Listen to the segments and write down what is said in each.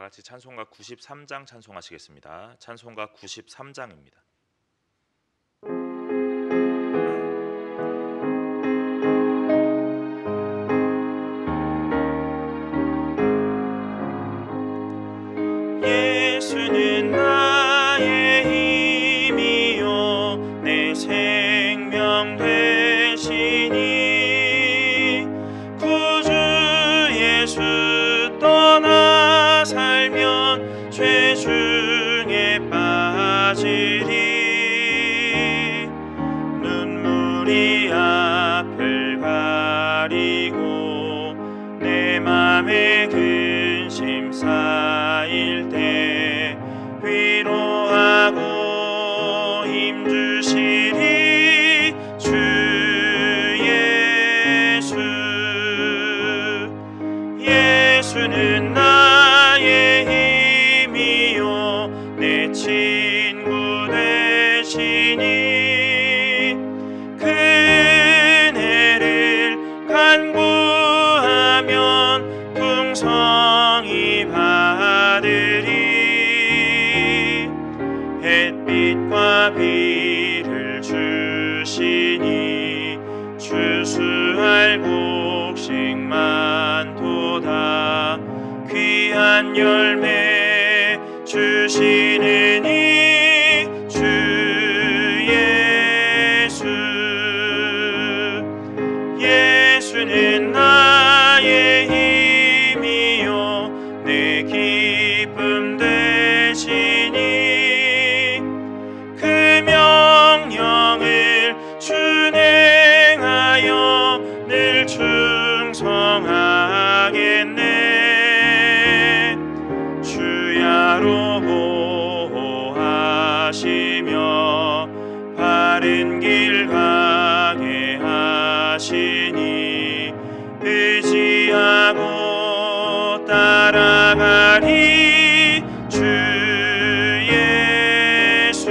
같이 찬송가 93장 찬송하시겠습니다. 찬송가 93장입니다. 예수는 나의 힘이요 내 생명 되시니 구주 예수 떠나 살면 죄 중에 빠지리 눈물이 앞을 가리고 내 맘에 근심 쌓일 때 위로하고 힘주시리 주 예수 예수는 나의 힘이요 내 친구 되시니 그 은혜를 간구하면 풍성히 받으리 햇빛과 비를 주시니 추수할 곡식만 도다 귀한 열매 주시느니 주 예수 예수는 나의 힘이요 내 기쁨 되시니 그 명령을 준행하여 늘 충성하겠네 주야로 보호하시며 바른 길 가게 하시니 의지하고 따라가리 주 예수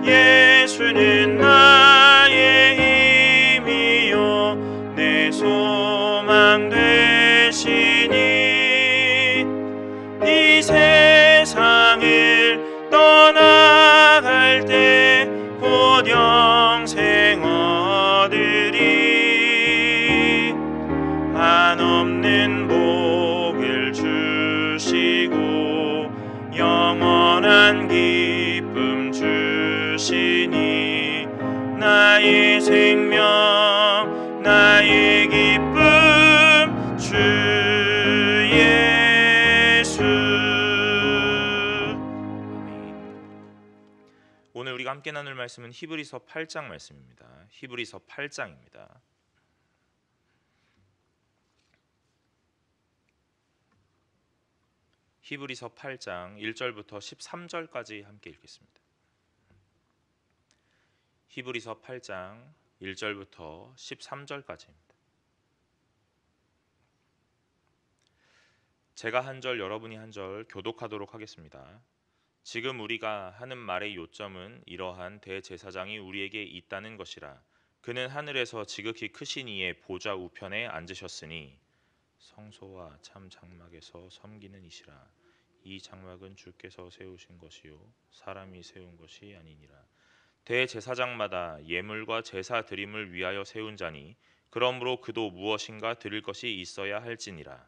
예수는 나의 힘이요 내 소망 되시니 이 세상을 떠나갈 때 곧 영생 얻으리 한없는 복을 주시고 영원한 기쁨 주시니 나의 생명 나의 기쁨 주 예수. 오늘 우리가 함께 나눌 말씀은 히브리서 8장 말씀입니다. 히브리서 8장입니다. 히브리서 8장 1절부터 13절까지 함께 읽겠습니다. 히브리서 8장 1절부터 13절까지입니다. 제가 한 절 여러분이 한 절 교독하도록 하겠습니다. 지금 우리가 하는 말의 요점은 이러한 대제사장이 우리에게 있다는 것이라. 그는 하늘에서 지극히 크신 이의 보좌 우편에 앉으셨으니 성소와 참 장막에서 섬기는 이시라. 이 장막은 주께서 세우신 것이요 사람이 세운 것이 아니니라. 대제사장마다 예물과 제사 드림을 위하여 세운 자니 그러므로 그도 무엇인가 드릴 것이 있어야 할지니라.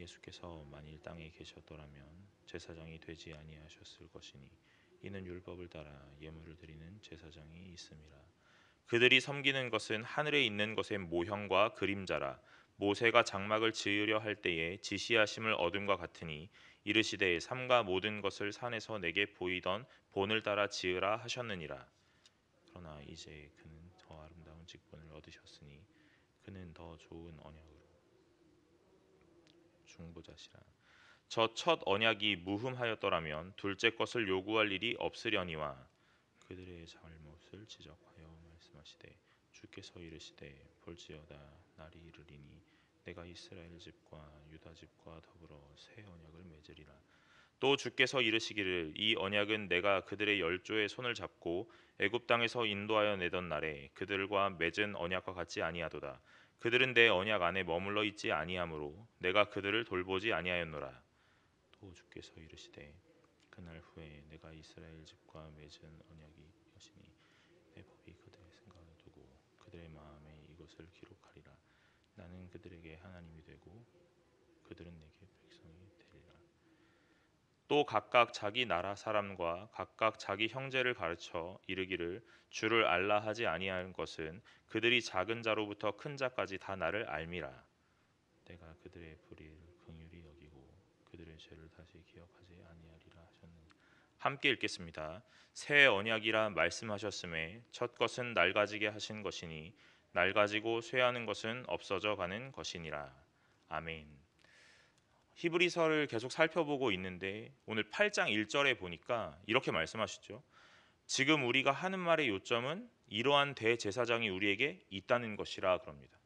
예수께서 만일 땅에 계셨더라면 제사장이 되지 아니하셨을 것이니 이는 율법을 따라 예물을 드리는 제사장이 있음이라. 그들이 섬기는 것은 하늘에 있는 것의 모형과 그림자라. 모세가 장막을 지으려 할 때에 지시하심을 얻음과 같으니 이르시되 삼가 모든 것을 산에서 내게 보이던 본을 따라 지으라 하셨느니라. 그러나 이제 그는 더 아름다운 직분을 얻으셨으니 그는 더 좋은 언약으로 중보자시라. 저 첫 언약이 무흠하였더라면 둘째 것을 요구할 일이 없으려니와 그들의 잘못을 지적하여 말씀하시되 주께서 이르시되 볼지어다 날이 이르리니 내가 이스라엘 집과 유다 집과 더불어 새 언약을 맺으리라. 또 주께서 이르시기를 이 언약은 내가 그들의 열조의 손을 잡고 애굽 땅에서 인도하여 내던 날에 그들과 맺은 언약과 같지 아니하도다. 그들은 내 언약 안에 머물러 있지 아니하므로 내가 그들을 돌보지 아니하였노라. 또 주께서 이르시되 그날 후에 내가 이스라엘 집과 맺은 언약이 이것이니 내 법이 그들의 생각을 두고 그들의 마음에 이것을 기록하리라. 나는 그들에게 하나님이 되고 그들은 내게 백성이 되리라. 또 각각 자기 나라 사람과 각각 자기 형제를 가르쳐 이르기를 주를 알라 하지 아니한 것은 그들이 작은 자로부터 큰 자까지 다 나를 알미라. 내가 그들의 불의를 긍휼히 여기고 그들의 죄를 다시 기억하지 아니하리라 하셨느니. 함께 읽겠습니다. 새 언약이라 말씀하셨음에 첫 것은 낡아지게 하신 것이니 낡아지고 쇠하는 것은 없어져 가는 것이니라. 아멘. 히브리서를 계속 살펴보고 있는데 오늘 8장 1절에 보니까 이렇게 말씀하시죠. 지금 우리가 하는 말의 요점은 이러한 대제사장이 우리에게 있다는 것이라 그럽니다.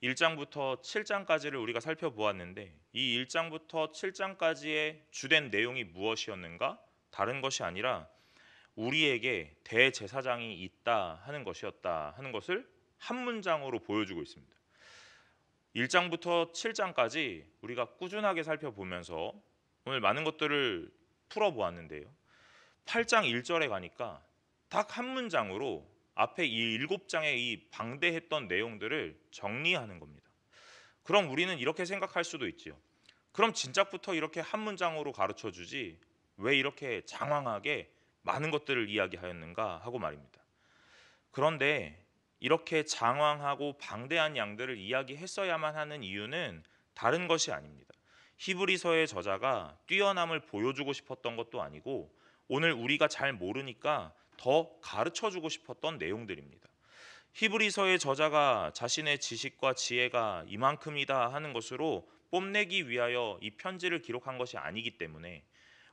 1장부터 7장까지를 우리가 살펴보았는데 이 1장부터 7장까지의 주된 내용이 무엇이었는가? 다른 것이 아니라 우리에게 대제사장이 있다 하는 것이었다 하는 것을 한 문장으로 보여주고 있습니다. 1장부터 7장까지 우리가 꾸준하게 살펴보면서 오늘 많은 것들을 풀어보았는데요. 8장 1절에 가니까 딱 한 문장으로 앞에 이 7장의 이 방대했던 내용들을 정리하는 겁니다. 그럼 우리는 이렇게 생각할 수도 있지요. 그럼 진작부터 이렇게 한 문장으로 가르쳐 주지 왜 이렇게 장황하게 많은 것들을 이야기하였는가 하고 말입니다. 그런데 이렇게 장황하고 방대한 양들을 이야기했어야만 하는 이유는 다른 것이 아닙니다. 히브리서의 저자가 뛰어남을 보여주고 싶었던 것도 아니고 오늘 우리가 잘 모르니까 더 가르쳐주고 싶었던 내용들입니다. 히브리서의 저자가 자신의 지식과 지혜가 이만큼이다 하는 것으로 뽐내기 위하여 이 편지를 기록한 것이 아니기 때문에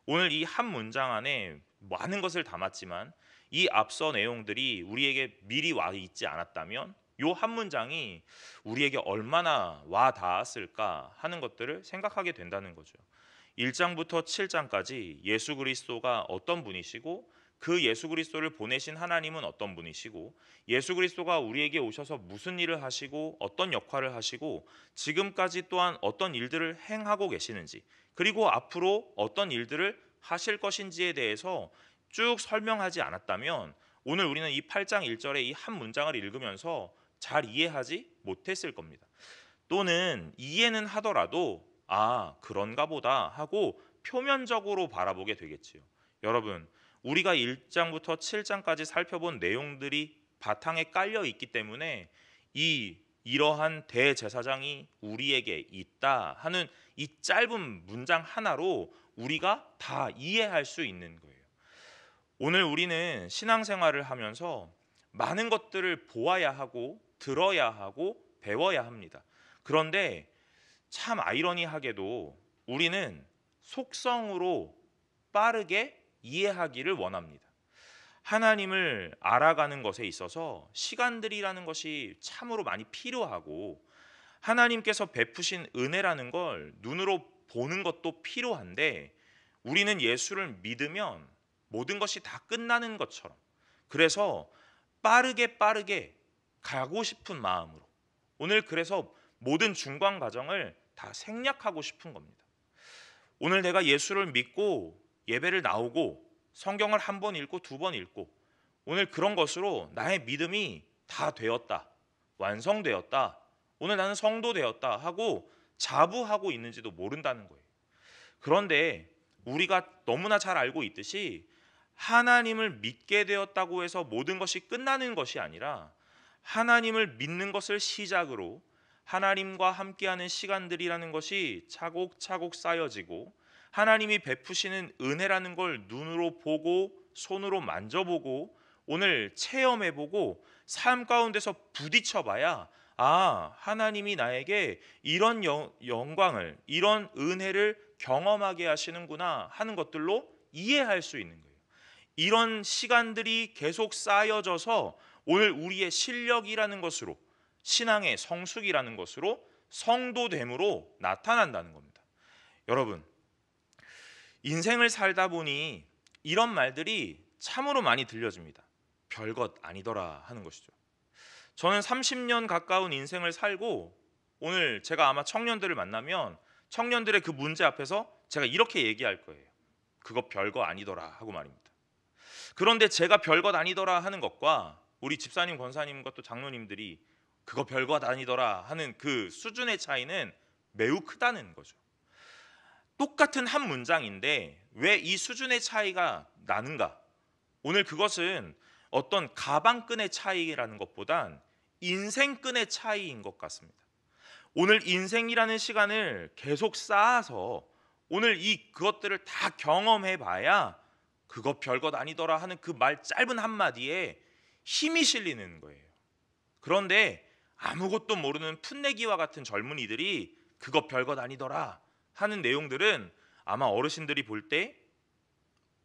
오늘 이 한 문장 안에 많은 것을 담았지만 이 앞서 내용들이 우리에게 미리 와 있지 않았다면 이 한 문장이 우리에게 얼마나 와 닿았을까 하는 것들을 생각하게 된다는 거죠. 1장부터 7장까지 예수 그리스도가 어떤 분이시고 그 예수 그리스도를 보내신 하나님은 어떤 분이시고 예수 그리스도가 우리에게 오셔서 무슨 일을 하시고 어떤 역할을 하시고 지금까지 또한 어떤 일들을 행하고 계시는지 그리고 앞으로 어떤 일들을 하실 것인지에 대해서 쭉 설명하지 않았다면 오늘 우리는 이 8장 1절의 이 한 문장을 읽으면서 잘 이해하지 못했을 겁니다. 또는 이해는 하더라도 아 그런가 보다 하고 표면적으로 바라보게 되겠지요. 여러분 우리가 1장부터 7장까지 살펴본 내용들이 바탕에 깔려 있기 때문에 이러한 대제사장이 우리에게 있다 하는 이 짧은 문장 하나로 우리가 다 이해할 수 있는 거예요. 오늘 우리는 신앙생활을 하면서 많은 것들을 보아야 하고 들어야 하고 배워야 합니다. 그런데 참 아이러니하게도 우리는 속성으로 빠르게 이해하기를 원합니다. 하나님을 알아가는 것에 있어서 시간들이라는 것이 참으로 많이 필요하고 하나님께서 베푸신 은혜라는 걸 눈으로 보는 것도 필요한데 우리는 예수를 믿으면 모든 것이 다 끝나는 것처럼 그래서 빠르게 가고 싶은 마음으로 오늘 그래서 모든 중간 과정을 다 생략하고 싶은 겁니다. 오늘 내가 예수를 믿고 예배를 나오고 성경을 한 번 읽고 두 번 읽고 오늘 그런 것으로 나의 믿음이 다 되었다, 완성되었다, 오늘 나는 성도 되었다 하고 자부하고 있는지도 모른다는 거예요. 그런데 우리가 너무나 잘 알고 있듯이 하나님을 믿게 되었다고 해서 모든 것이 끝나는 것이 아니라 하나님을 믿는 것을 시작으로 하나님과 함께하는 시간들이라는 것이 차곡차곡 쌓여지고 하나님이 베푸시는 은혜라는 걸 눈으로 보고 손으로 만져보고 오늘 체험해보고 삶 가운데서 부딪혀봐야 아 하나님이 나에게 이런 영광을 이런 은혜를 경험하게 하시는구나 하는 것들로 이해할 수 있는 거예요. 이런 시간들이 계속 쌓여져서 오늘 우리의 실력이라는 것으로 신앙의 성숙이라는 것으로 성도됨으로 나타난다는 겁니다. 여러분 인생을 살다 보니 이런 말들이 참으로 많이 들려집니다. 별것 아니더라 하는 것이죠. 저는 30년 가까운 인생을 살고 오늘 제가 아마 청년들을 만나면 청년들의 그 문제 앞에서 제가 이렇게 얘기할 거예요. 그거 별거 아니더라 하고 말입니다. 그런데 제가 별것 아니더라 하는 것과 우리 집사님, 권사님과 또 장로님들이 그거 별것 아니더라 하는 그 수준의 차이는 매우 크다는 거죠. 똑같은 한 문장인데 왜 이 수준의 차이가 나는가? 오늘 그것은 어떤 가방끈의 차이라는 것보단 인생끈의 차이인 것 같습니다. 오늘 인생이라는 시간을 계속 쌓아서 오늘 그것들을 다 경험해 봐야 그거 별것 아니더라 하는 그 말 짧은 한마디에 힘이 실리는 거예요. 그런데 아무것도 모르는 풋내기와 같은 젊은이들이 그거 별것 아니더라 하는 내용들은 아마 어르신들이 볼 때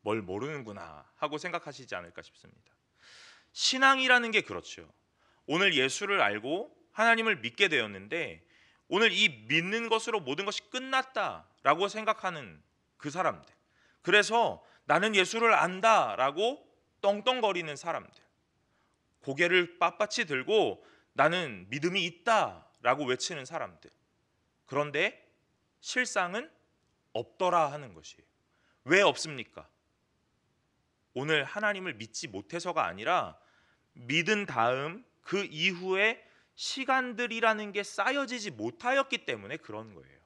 뭘 모르는구나 하고 생각하시지 않을까 싶습니다. 신앙이라는 게 그렇죠. 오늘 예수를 알고 하나님을 믿게 되었는데 오늘 이 믿는 것으로 모든 것이 끝났다라고 생각하는 그 사람들. 그래서 나는 예수를 안다라고 떵떵거리는 사람들. 고개를 빳빳이 들고 나는 믿음이 있다라고 외치는 사람들. 그런데 실상은 없더라 하는 것이에요. 왜 없습니까? 오늘 하나님을 믿지 못해서가 아니라 믿은 다음 그 이후에 시간들이라는 게 쌓여지지 못하였기 때문에 그런 거예요.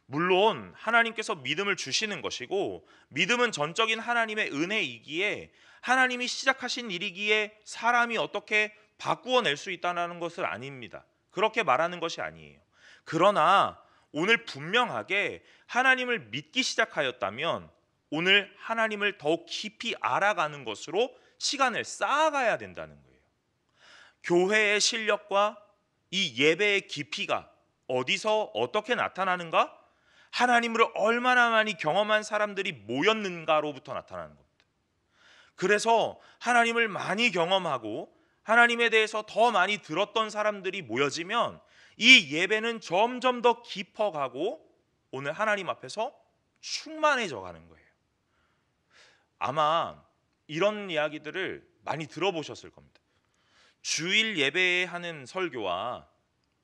물론 하나님께서 믿음을 주시는 것이고 믿음은 전적인 하나님의 은혜이기에 하나님이 시작하신 일이기에 사람이 어떻게 바꾸어낼 수 있다는 것은 아닙니다. 그렇게 말하는 것이 아니에요. 그러나 오늘 분명하게 하나님을 믿기 시작하였다면 오늘 하나님을 더욱 깊이 알아가는 것으로 시간을 쌓아가야 된다는 거예요. 교회의 실력과 이 예배의 깊이가 어디서 어떻게 나타나는가? 하나님을 얼마나 많이 경험한 사람들이 모였는가로부터 나타나는 겁니다. 그래서 하나님을 많이 경험하고 하나님에 대해서 더 많이 들었던 사람들이 모여지면 이 예배는 점점 더 깊어가고 오늘 하나님 앞에서 충만해져 가는 거예요. 아마 이런 이야기들을 많이 들어보셨을 겁니다. 주일 예배에 하는 설교와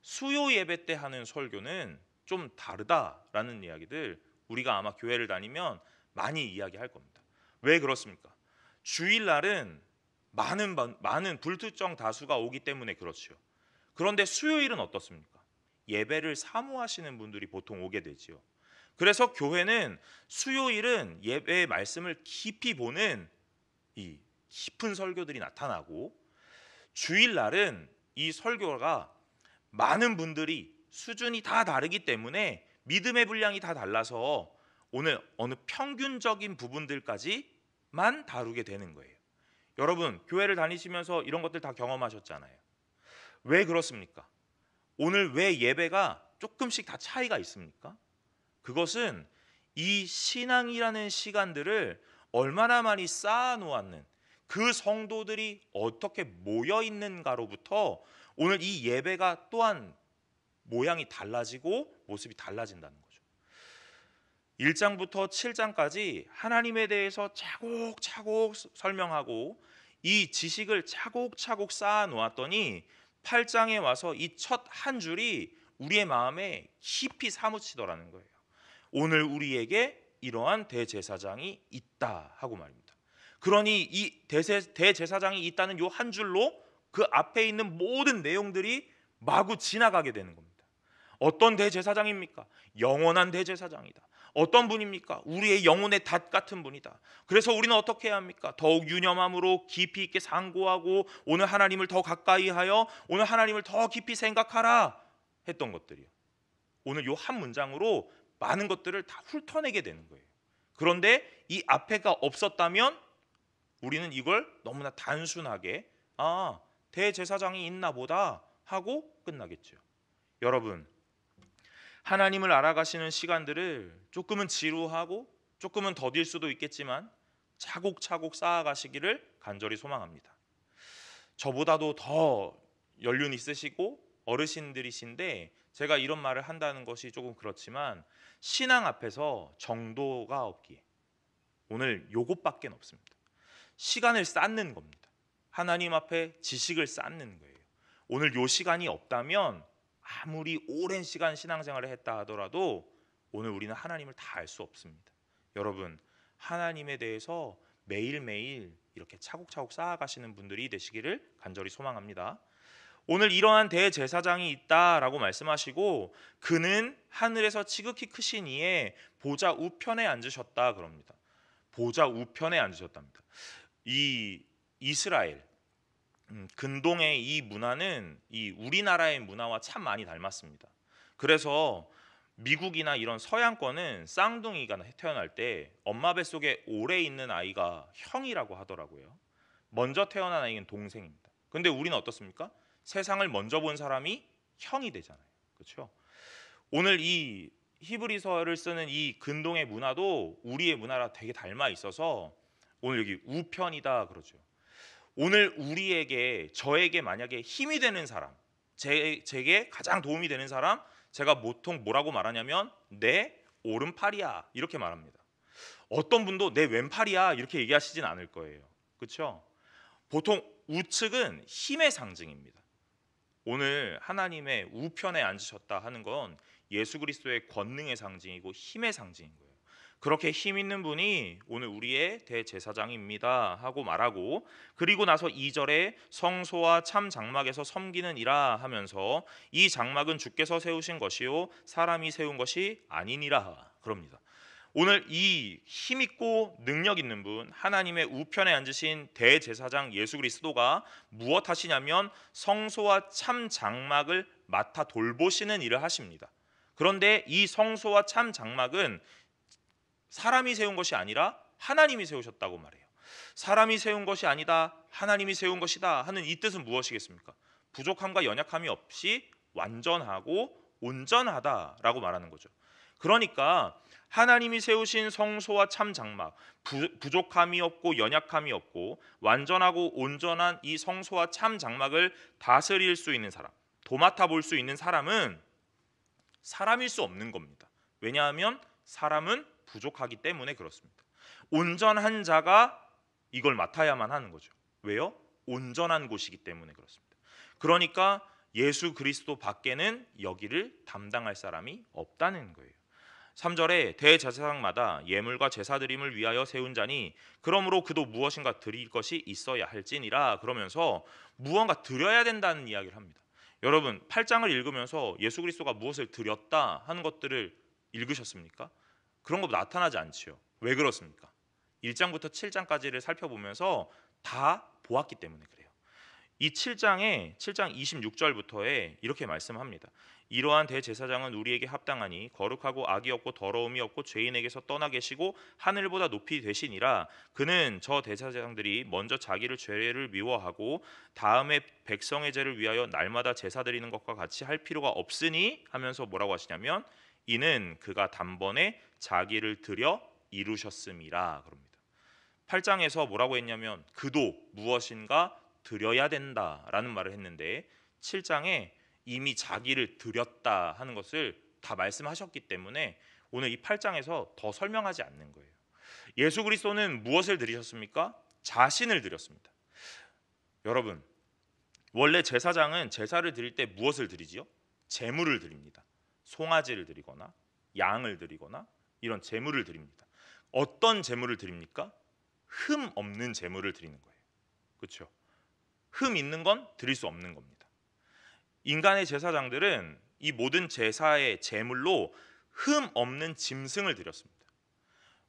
수요 예배 때 하는 설교는 좀 다르다라는 이야기들 우리가 아마 교회를 다니면 많이 이야기할 겁니다. 왜 그렇습니까? 주일날은 많은 불특정 다수가 오기 때문에 그렇죠. 그런데 수요일은 어떻습니까? 예배를 사모하시는 분들이 보통 오게 되지요. 그래서 교회는 수요일은 예배의 말씀을 깊이 보는 이 깊은 설교들이 나타나고 주일날은 이 설교가 많은 분들이 수준이 다 다르기 때문에 믿음의 분량이 다 달라서 오늘 어느 평균적인 부분들까지만 다루게 되는 거예요. 여러분 교회를 다니시면서 이런 것들 다 경험하셨잖아요. 왜 그렇습니까? 오늘 왜 예배가 조금씩 다 차이가 있습니까? 그것은 이 신앙이라는 시간들을 얼마나 많이 쌓아놓았는 그 성도들이 어떻게 모여 있는가로부터 오늘 이 예배가 또한 모양이 달라지고 모습이 달라진다는 거죠. 1장부터 7장까지 하나님에 대해서 차곡차곡 설명하고 이 지식을 차곡차곡 쌓아 놓았더니 8장에 와서 이 첫 한 줄이 우리의 마음에 깊이 사무치더라는 거예요. 오늘 우리에게 이러한 대제사장이 있다 하고 말입니다. 그러니 이 대제사장이 있다는 요 한 줄로 그 앞에 있는 모든 내용들이 마구 지나가게 되는 겁니다. 어떤 대제사장입니까? 영원한 대제사장이다. 어떤 분입니까? 우리의 영혼의 닷 같은 분이다. 그래서 우리는 어떻게 해야 합니까? 더욱 유념함으로 깊이 있게 상고하고 오늘 하나님을 더 가까이 하여 오늘 하나님을 더 깊이 생각하라 했던 것들이요. 오늘 요 한 문장으로 많은 것들을 다 훑어내게 되는 거예요. 그런데 이 앞에가 없었다면 우리는 이걸 너무나 단순하게 대제사장이 있나 보다 하고 끝나겠죠. 여러분 하나님을 알아가시는 시간들을 조금은 지루하고 조금은 더딜 수도 있겠지만 차곡차곡 쌓아가시기를 간절히 소망합니다. 저보다도 더 연륜 있으시고 어르신들이신데 제가 이런 말을 한다는 것이 조금 그렇지만 신앙 앞에서 정도가 없기에 오늘 요것밖에 없습니다. 시간을 쌓는 겁니다. 하나님 앞에 지식을 쌓는 거예요. 오늘 요 시간이 없다면 아무리 오랜 시간 신앙생활을 했다 하더라도 오늘 우리는 하나님을 다 알 수 없습니다. 여러분, 하나님에 대해서 매일매일 이렇게 차곡차곡 쌓아가시는 분들이 되시기를 간절히 소망합니다. 오늘 이러한 대제사장이 있다라고 말씀하시고 그는 하늘에서 지극히 크신 이에 보좌 우편에 앉으셨다 그럽니다. 보좌 우편에 앉으셨답니다. 이 이스라엘 근동의 이 문화는 이 우리나라의 문화와 참 많이 닮았습니다. 그래서 미국이나 이런 서양권은 쌍둥이가 태어날 때 엄마 뱃속에 오래 있는 아이가 형이라고 하더라고요. 먼저 태어난 아이는 동생입니다. 근데 우리는 어떻습니까? 세상을 먼저 본 사람이 형이 되잖아요. 그렇죠? 오늘 이 히브리서를 쓰는 이 근동의 문화도 우리의 문화랑 되게 닮아 있어서 오늘 여기 우편이다 그러죠. 오늘 우리에게 저에게 만약에 힘이 되는 사람, 제게 가장 도움이 되는 사람, 제가 보통 뭐라고 말하냐면 내 오른팔이야 이렇게 말합니다. 어떤 분도 내 왼팔이야 이렇게 얘기하시진 않을 거예요. 그렇죠? 보통 우측은 힘의 상징입니다. 오늘 하나님의 우편에 앉으셨다 하는 건 예수 그리스도의 권능의 상징이고 힘의 상징인 거예요. 그렇게 힘 있는 분이 오늘 우리의 대제사장입니다 하고 말하고, 그리고 나서 2절에 성소와 참 장막에서 섬기는 이라 하면서 이 장막은 주께서 세우신 것이요 사람이 세운 것이 아니니라 그럽니다. 오늘 이 힘있고 능력 있는 분 하나님의 우편에 앉으신 대제사장 예수 그리스도가 무엇 하시냐면 성소와 참 장막을 맡아 돌보시는 일을 하십니다. 그런데 이 성소와 참 장막은 사람이 세운 것이 아니라 하나님이 세우셨다고 말해요. 사람이 세운 것이 아니다 하나님이 세운 것이다 하는 이 뜻은 무엇이겠습니까? 부족함과 연약함이 없이 완전하고 온전하다라고 말하는 거죠. 그러니까 하나님이 세우신 성소와 참 장막, 부족함이 없고 연약함이 없고 완전하고 온전한 이 성소와 참 장막을 다스릴 수 있는 사람, 도맡아 볼 수 있는 사람은 사람일 수 없는 겁니다. 왜냐하면 사람은 부족하기 때문에 그렇습니다. 온전한 자가 이걸 맡아야만 하는 거죠. 왜요? 온전한 곳이기 때문에 그렇습니다. 그러니까 예수 그리스도 밖에는 여기를 담당할 사람이 없다는 거예요. 3절에 대제사장마다 예물과 제사 드림을 위하여 세운 자니 그러므로 그도 무엇인가 드릴 것이 있어야 할지니라 그러면서 무언가 드려야 된다는 이야기를 합니다. 여러분 8장을 읽으면서 예수 그리스도가 무엇을 드렸다 하는 것들을 읽으셨습니까? 그런 거 나타나지 않지요. 왜 그렇습니까? 1장부터 7장까지를 살펴보면서 다 보았기 때문에 그래요. 이 7장 26절부터에 이렇게 말씀합니다. 이러한 대제사장은 우리에게 합당하니 거룩하고 악이 없고 더러움이 없고 죄인에게서 떠나 계시고 하늘보다 높이 되시니라. 그는 저 대제사장들이 먼저 자기를 죄를 미워하고 다음에 백성의 죄를 위하여 날마다 제사 드리는 것과 같이 할 필요가 없으니 하면서 뭐라고 하시냐면 이는 그가 단번에 자기를 드려 이루셨음이라 그럽니다. 8장에서 뭐라고 했냐면 그도 무엇인가 드려야 된다라는 말을 했는데 7장에 이미 자기를 드렸다 하는 것을 다 말씀하셨기 때문에 오늘 이 8장에서 더 설명하지 않는 거예요. 예수 그리스도는 무엇을 드리셨습니까? 자신을 드렸습니다. 여러분 원래 제사장은 제사를 드릴 때 무엇을 드리지요? 제물을 드립니다. 송아지를 드리거나 양을 드리거나 이런 제물을 드립니다. 어떤 제물을 드립니까? 흠 없는 제물을 드리는 거예요. 그렇죠? 흠 있는 건 드릴 수 없는 겁니다. 인간의 제사장들은 이 모든 제사의 제물로 흠 없는 짐승을 드렸습니다.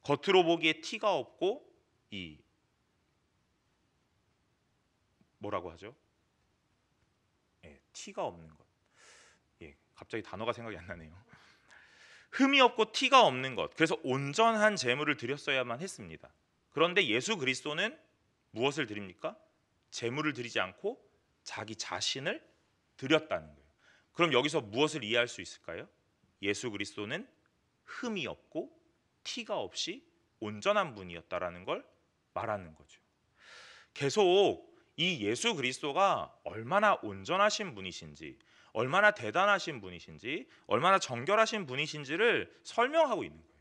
겉으로 보기에 티가 없고 이 뭐라고 하죠? 티가 없는 것. 갑자기 단어가 생각이 안 나네요. 흠이 없고 티가 없는 것. 그래서 온전한 제물을 드렸어야만 했습니다. 그런데 예수 그리스도는 무엇을 드립니까? 제물을 드리지 않고 자기 자신을 드렸다는 거예요. 그럼 여기서 무엇을 이해할 수 있을까요? 예수 그리스도는 흠이 없고 티가 없이 온전한 분이었다라는 걸 말하는 거죠. 계속 이 예수 그리스도가 얼마나 온전하신 분이신지, 얼마나 대단하신 분이신지, 얼마나 정결하신 분이신지를 설명하고 있는 거예요.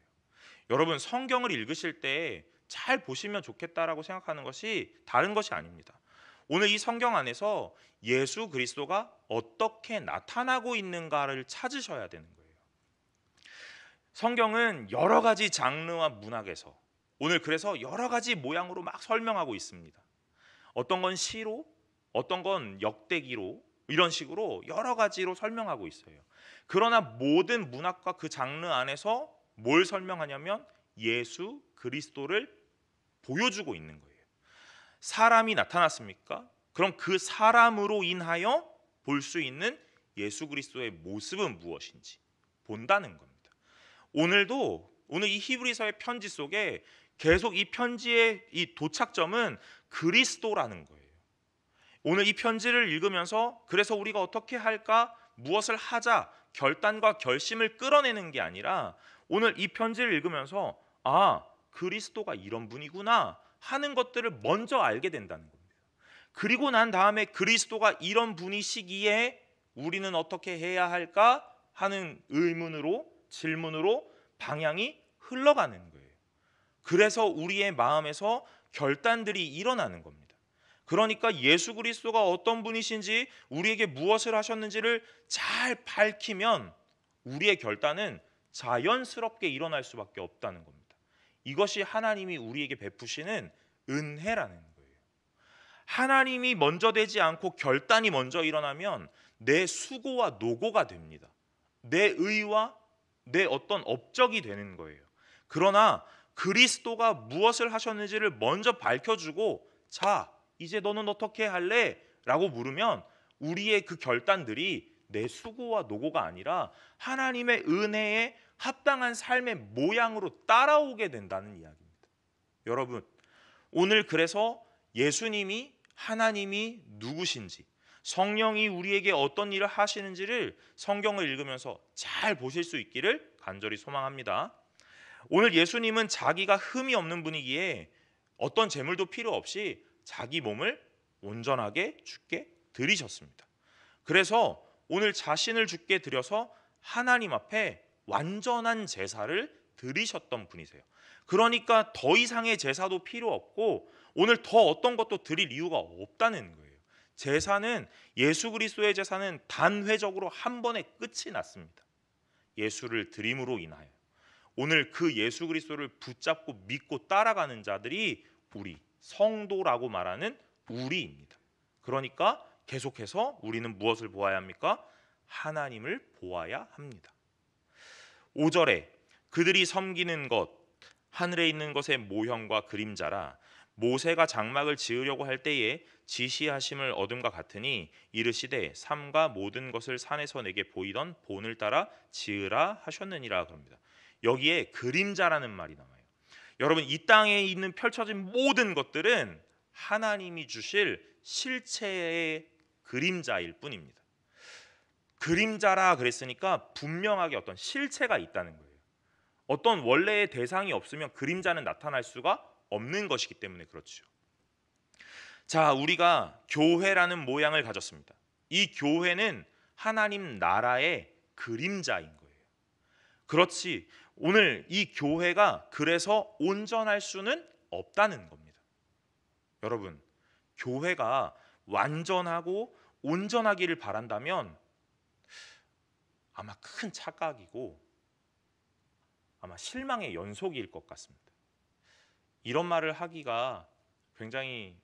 여러분 성경을 읽으실 때 잘 보시면 좋겠다라고 생각하는 것이 다른 것이 아닙니다. 오늘 이 성경 안에서 예수 그리스도가 어떻게 나타나고 있는가를 찾으셔야 되는 거예요. 성경은 여러 가지 장르와 문학에서 오늘 그래서 여러 가지 모양으로 막 설명하고 있습니다. 어떤 건 시로, 어떤 건 역대기로 이런 식으로 여러 가지로 설명하고 있어요. 그러나 모든 문학과 그 장르 안에서 뭘 설명하냐면 예수 그리스도를 보여주고 있는 거예요. 사람이 나타났습니까? 그럼 그 사람으로 인하여 볼 수 있는 예수 그리스도의 모습은 무엇인지 본다는 겁니다. 오늘 이 히브리서의 편지 속에 계속 이 편지의 이 도착점은 그리스도라는 거예요. 오늘 이 편지를 읽으면서 그래서 우리가 어떻게 할까? 무엇을 하자 결단과 결심을 끌어내는 게 아니라 오늘 이 편지를 읽으면서 그리스도가 이런 분이구나 하는 것들을 먼저 알게 된다는 겁니다. 그리고 난 다음에 그리스도가 이런 분이시기에 우리는 어떻게 해야 할까 하는 의문으로 질문으로 방향이 흘러가는 거예요. 그래서 우리의 마음에서 결단들이 일어나는 겁니다. 그러니까 예수 그리스도가 어떤 분이신지 우리에게 무엇을 하셨는지를 잘 밝히면 우리의 결단은 자연스럽게 일어날 수밖에 없다는 겁니다. 이것이 하나님이 우리에게 베푸시는 은혜라는 거예요. 하나님이 먼저 되지 않고 결단이 먼저 일어나면 내 수고와 노고가 됩니다. 내 의와 내 어떤 업적이 되는 거예요. 그러나 그리스도가 무엇을 하셨는지를 먼저 밝혀주고 자 이제 너는 어떻게 할래? 라고 물으면 우리의 그 결단들이 내 수고와 노고가 아니라 하나님의 은혜에 합당한 삶의 모양으로 따라오게 된다는 이야기입니다. 여러분 오늘 그래서 예수님이 하나님이 누구신지 성령이 우리에게 어떤 일을 하시는지를 성경을 읽으면서 잘 보실 수 있기를 간절히 소망합니다. 오늘 예수님은 자기가 흠이 없는 분이기에 어떤 제물도 필요 없이 자기 몸을 온전하게 주께 드리셨습니다. 그래서 오늘 자신을 주께 드려서 하나님 앞에 완전한 제사를 드리셨던 분이세요. 그러니까 더 이상의 제사도 필요 없고 오늘 더 어떤 것도 드릴 이유가 없다는 거예요. 제사는 예수 그리스도의 제사는 단회적으로 한 번에 끝이 났습니다. 예수를 드림으로 인하여 오늘 그 예수 그리스도를 붙잡고 믿고 따라가는 자들이 우리 성도라고 말하는 우리입니다. 그러니까 계속해서 우리는 무엇을 보아야 합니까? 하나님을 보아야 합니다. 5절에 그들이 섬기는 것 하늘에 있는 것의 모형과 그림자라 모세가 장막을 지으려고 할 때에 지시하심을 얻음과 같으니 이르시되 삼가 모든 것을 산에서 내게 보이던 본을 따라 지으라 하셨느니라 그럽니다. 여기에 그림자라는 말이 나와요. 여러분 이 땅에 있는 펼쳐진 모든 것들은 하나님이 주실 실체의 그림자일 뿐입니다. 그림자라 그랬으니까 분명하게 어떤 실체가 있다는 거예요. 어떤 원래의 대상이 없으면 그림자는 나타날 수가 없는 것이기 때문에 그렇죠. 자, 우리가 교회라는 모양을 가졌습니다. 이 교회는 하나님 나라의 그림자인 거예요. 그렇지 오늘 이 교회가 그래서 온전할 수는 없다는 겁니다. 여러분 교회가 완전하고 온전하기를 바란다면 아마 큰 착각이고 아마 실망의 연속일 것 같습니다. 이런 말을 하기가 굉장히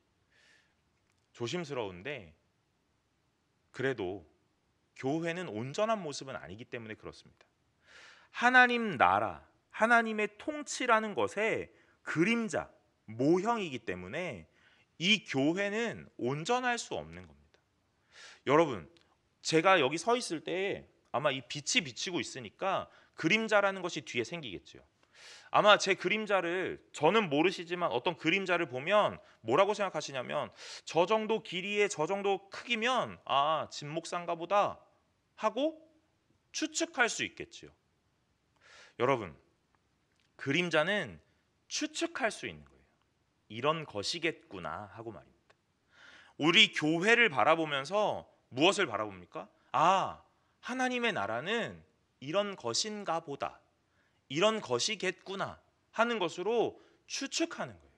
조심스러운데 그래도 교회는 온전한 모습은 아니기 때문에 그렇습니다. 하나님 나라, 하나님의 통치라는 것의 그림자, 모형이기 때문에 이 교회는 온전할 수 없는 겁니다. 여러분, 제가 여기 서 있을 때 아마 이 빛이 비치고 있으니까 그림자라는 것이 뒤에 생기겠죠. 아마 제 그림자를 저는 모르시지만 어떤 그림자를 보면 뭐라고 생각하시냐면 저 정도 길이에 저 정도 크기면 진목상가 보다 하고 추측할 수 있겠죠. 여러분 그림자는 추측할 수 있는 거예요. 이런 것이겠구나 하고 말입니다. 우리 교회를 바라보면서 무엇을 바라봅니까? 하나님의 나라는 이런 것인가 보다 이런 것이겠구나 하는 것으로 추측하는 거예요.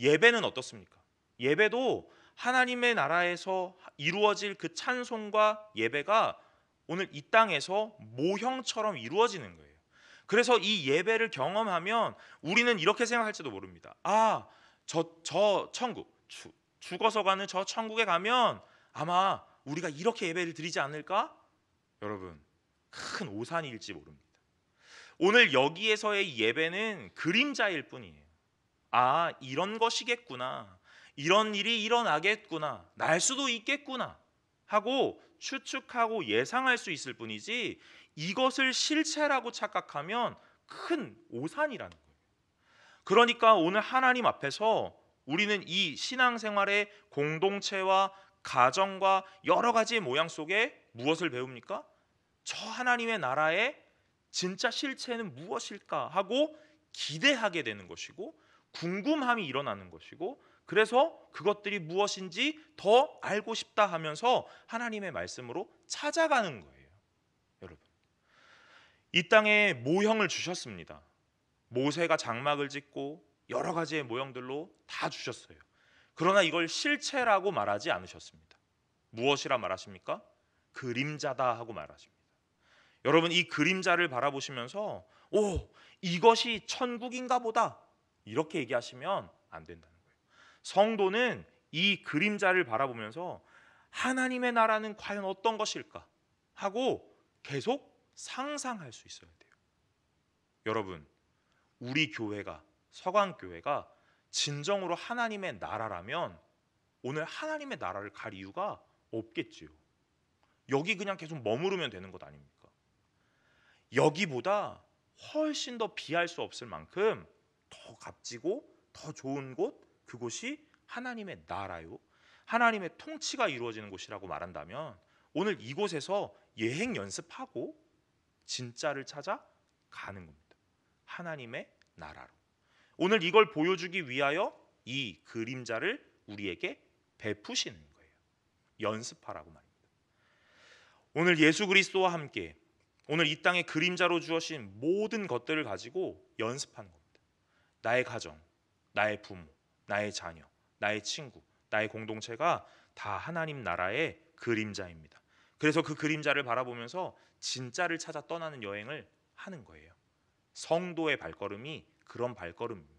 예배는 어떻습니까? 예배도 하나님의 나라에서 이루어질 그 찬송과 예배가 오늘 이 땅에서 모형처럼 이루어지는 거예요. 그래서 이 예배를 경험하면 우리는 이렇게 생각할지도 모릅니다. 아, 저 천국, 죽어서 가는 저 천국에 가면 아마 우리가 이렇게 예배를 드리지 않을까? 여러분, 큰 오산일지 모릅니다. 오늘 여기에서의 예배는 그림자일 뿐이에요. 아, 이런 것이겠구나. 이런 일이 일어나겠구나. 날 수도 있겠구나. 하고 추측하고 예상할 수 있을 뿐이지 이것을 실체라고 착각하면 큰 오산이라는 거예요. 그러니까 오늘 하나님 앞에서 우리는 이 신앙생활의 공동체와 가정과 여러 가지의 모양 속에 무엇을 배웁니까? 저 하나님의 나라의 진짜 실체는 무엇일까 하고 기대하게 되는 것이고 궁금함이 일어나는 것이고 그래서 그것들이 무엇인지 더 알고 싶다 하면서 하나님의 말씀으로 찾아가는 거예요. 여러분, 이 땅에 모형을 주셨습니다. 모세가 장막을 짓고 여러 가지의 모형들로 다 주셨어요. 그러나 이걸 실체라고 말하지 않으셨습니다. 무엇이라 말하십니까? 그림자다 하고 말하십니다. 여러분, 이 그림자를 바라보시면서 오, 이것이 천국인가 보다 이렇게 얘기하시면 안 된다는 거예요. 성도는 이 그림자를 바라보면서 하나님의 나라는 과연 어떤 것일까 하고 계속 상상할 수 있어야 돼요. 여러분, 우리 교회가 서강교회가 진정으로 하나님의 나라라면 오늘 하나님의 나라를 갈 이유가 없겠지요. 여기 그냥 계속 머무르면 되는 것 아닙니까? 여기보다 훨씬 더 비할 수 없을 만큼 더 값지고 더 좋은 곳, 그곳이 하나님의 나라요. 하나님의 통치가 이루어지는 곳이라고 말한다면 오늘 이곳에서 예행 연습하고 진짜를 찾아 가는 겁니다. 하나님의 나라로. 오늘 이걸 보여주기 위하여 이 그림자를 우리에게 베푸시는 거예요. 연습하라고 말입니다. 오늘 예수 그리스도와 함께 오늘 이 땅에 그림자로 주어진 모든 것들을 가지고 연습하는 겁니다. 나의 가정, 나의 부모, 나의 자녀, 나의 친구, 나의 공동체가 다 하나님 나라의 그림자입니다. 그래서 그 그림자를 바라보면서 진짜를 찾아 떠나는 여행을 하는 거예요. 성도의 발걸음이 그런 발걸음입니다.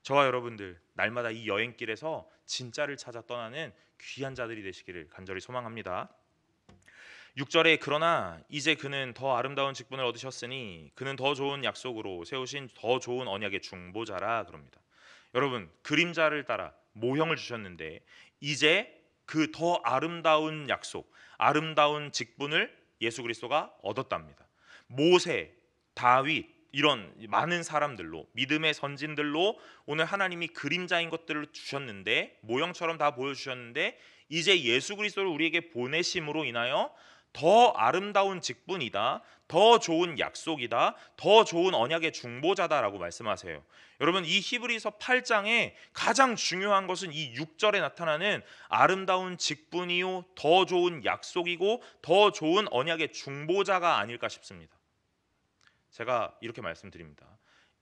저와 여러분들 날마다 이 여행길에서 진짜를 찾아 떠나는 귀한 자들이 되시기를 간절히 소망합니다. 6절에 그러나 이제 그는 더 아름다운 직분을 얻으셨으니 그는 더 좋은 약속으로 세우신 더 좋은 언약의 중보자라 그럽니다. 여러분, 그림자를 따라 모형을 주셨는데 이제 그 더 아름다운 약속, 아름다운 직분을 예수 그리스도가 얻었답니다. 모세, 다윗 이런 많은 사람들로 믿음의 선진들로 오늘 하나님이 그림자인 것들을 주셨는데 모형처럼 다 보여주셨는데 이제 예수 그리스도를 우리에게 보내심으로 인하여 더 아름다운 직분이다, 더 좋은 약속이다, 더 좋은 언약의 중보자다라고 말씀하세요. 여러분, 이 히브리서 8장에 가장 중요한 것은 이 6절에 나타나는 아름다운 직분이요 더 좋은 약속이고 더 좋은 언약의 중보자가 아닐까 싶습니다. 제가 이렇게 말씀드립니다.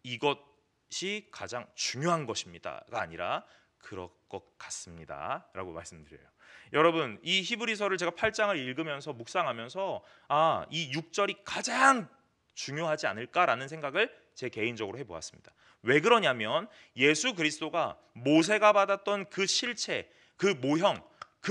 이것이 가장 중요한 것입니다가 아니라 그럴 것 같습니다 라고 말씀드려요. 여러분, 이 히브리서를 제가 8장을 읽으면서 묵상하면서 이 6절이 가장 중요하지 않을까라는 생각을 제 개인적으로 해보았습니다. 왜 그러냐면 예수 그리스도가 모세가 받았던 그 실체, 그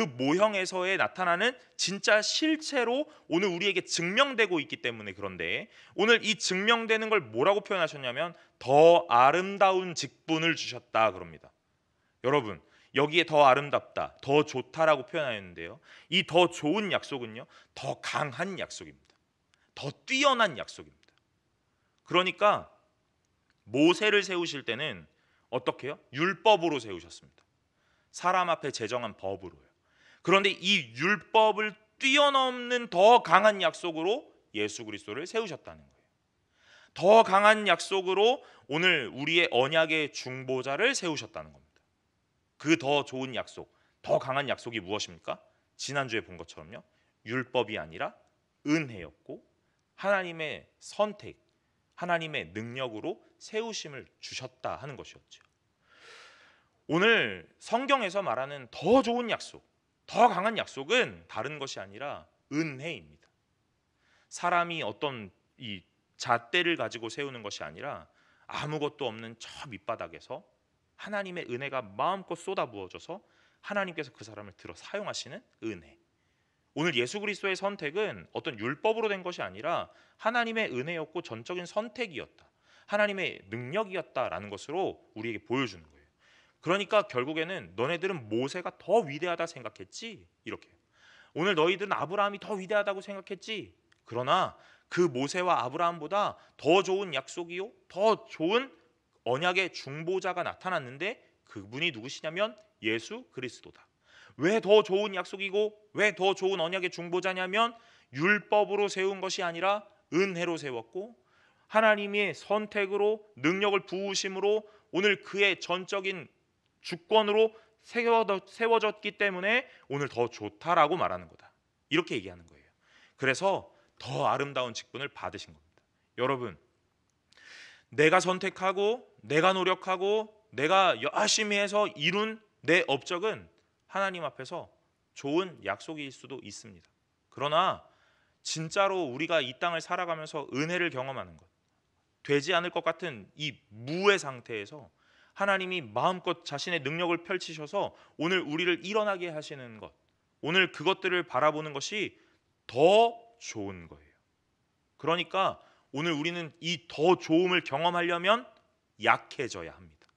모형에서의 나타나는 진짜 실체로 오늘 우리에게 증명되고 있기 때문에 그런데 오늘 이 증명되는 걸 뭐라고 표현하셨냐면 더 아름다운 직분을 주셨다 그럽니다. 여러분, 여기에 더 아름답다, 더 좋다라고 표현하였는데요. 이 더 좋은 약속은요, 더 강한 약속입니다. 더 뛰어난 약속입니다. 그러니까 모세를 세우실 때는 어떻게 해요? 율법으로 세우셨습니다. 사람 앞에 제정한 법으로요. 그런데 이 율법을 뛰어넘는 더 강한 약속으로 예수 그리스도를 세우셨다는 거예요. 더 강한 약속으로 오늘 우리의 언약의 중보자를 세우셨다는 겁니다. 그 더 좋은 약속, 더 강한 약속이 무엇입니까? 지난주에 본 것처럼요. 율법이 아니라 은혜였고 하나님의 선택, 하나님의 능력으로 세우심을 주셨다 하는 것이었죠. 오늘 성경에서 말하는 더 좋은 약속, 더 강한 약속은 다른 것이 아니라 은혜입니다. 사람이 어떤 이 잣대를 가지고 세우는 것이 아니라 아무것도 없는 저 밑바닥에서 하나님의 은혜가 마음껏 쏟아부어져서 하나님께서 그 사람을 들어 사용하시는 은혜. 오늘 예수 그리스도의 선택은 어떤 율법으로 된 것이 아니라 하나님의 은혜였고 전적인 선택이었다. 하나님의 능력이었다라는 것으로 우리에게 보여주는 거예요. 그러니까 결국에는 너네들은 모세가 더 위대하다 생각했지? 이렇게. 오늘 너희들은 아브라함이 더 위대하다고 생각했지? 그러나 그 모세와 아브라함보다 더 좋은 약속이요, 더 좋은 언약의 중보자가 나타났는데 그분이 누구시냐면 예수 그리스도다. 왜 더 좋은 약속이고 왜 더 좋은 언약의 중보자냐면 율법으로 세운 것이 아니라 은혜로 세웠고 하나님의 선택으로 능력을 부으심으로 오늘 그의 전적인 주권으로 세워졌기 때문에 오늘 더 좋다라고 말하는 거다. 이렇게 얘기하는 거예요. 그래서 더 아름다운 직분을 받으신 겁니다. 여러분, 내가 선택하고 내가 노력하고 내가 열심히 해서 이룬 내 업적은 하나님 앞에서 좋은 약속일 수도 있습니다. 그러나 진짜로 우리가 이 땅을 살아가면서 은혜를 경험하는 것, 되지 않을 것 같은 이 무의 상태에서 하나님이 마음껏 자신의 능력을 펼치셔서 오늘 우리를 일어나게 하시는 것, 오늘 그것들을 바라보는 것이 더 좋은 거예요. 그러니까 오늘 우리는 이 더 좋음을 경험하려면 약해져야 합니다.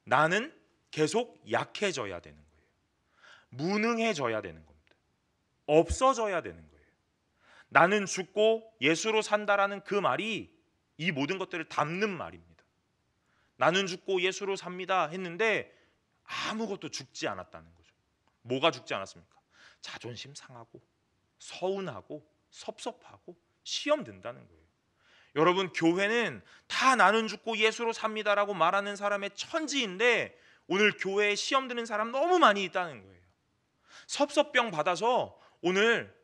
나는 계속 약해져야 되는 거예요. 무능해져야 되는 겁니다. 없어져야 되는 거예요. 나는 죽고 예수로 산다라는 그 말이 이 모든 것들을 담는 말입니다. 나는 죽고 예수로 삽니다 했는데 아무것도 죽지 않았다는 거죠. 뭐가 죽지 않았습니까? 자존심 상하고 서운하고 섭섭하고 시험 든다는 거예요. 여러분, 교회는 다 나는 죽고 예수로 삽니다라고 말하는 사람의 천지인데 오늘 교회에 시험 드는 사람 너무 많이 있다는 거예요. 섭섭병 받아서 오늘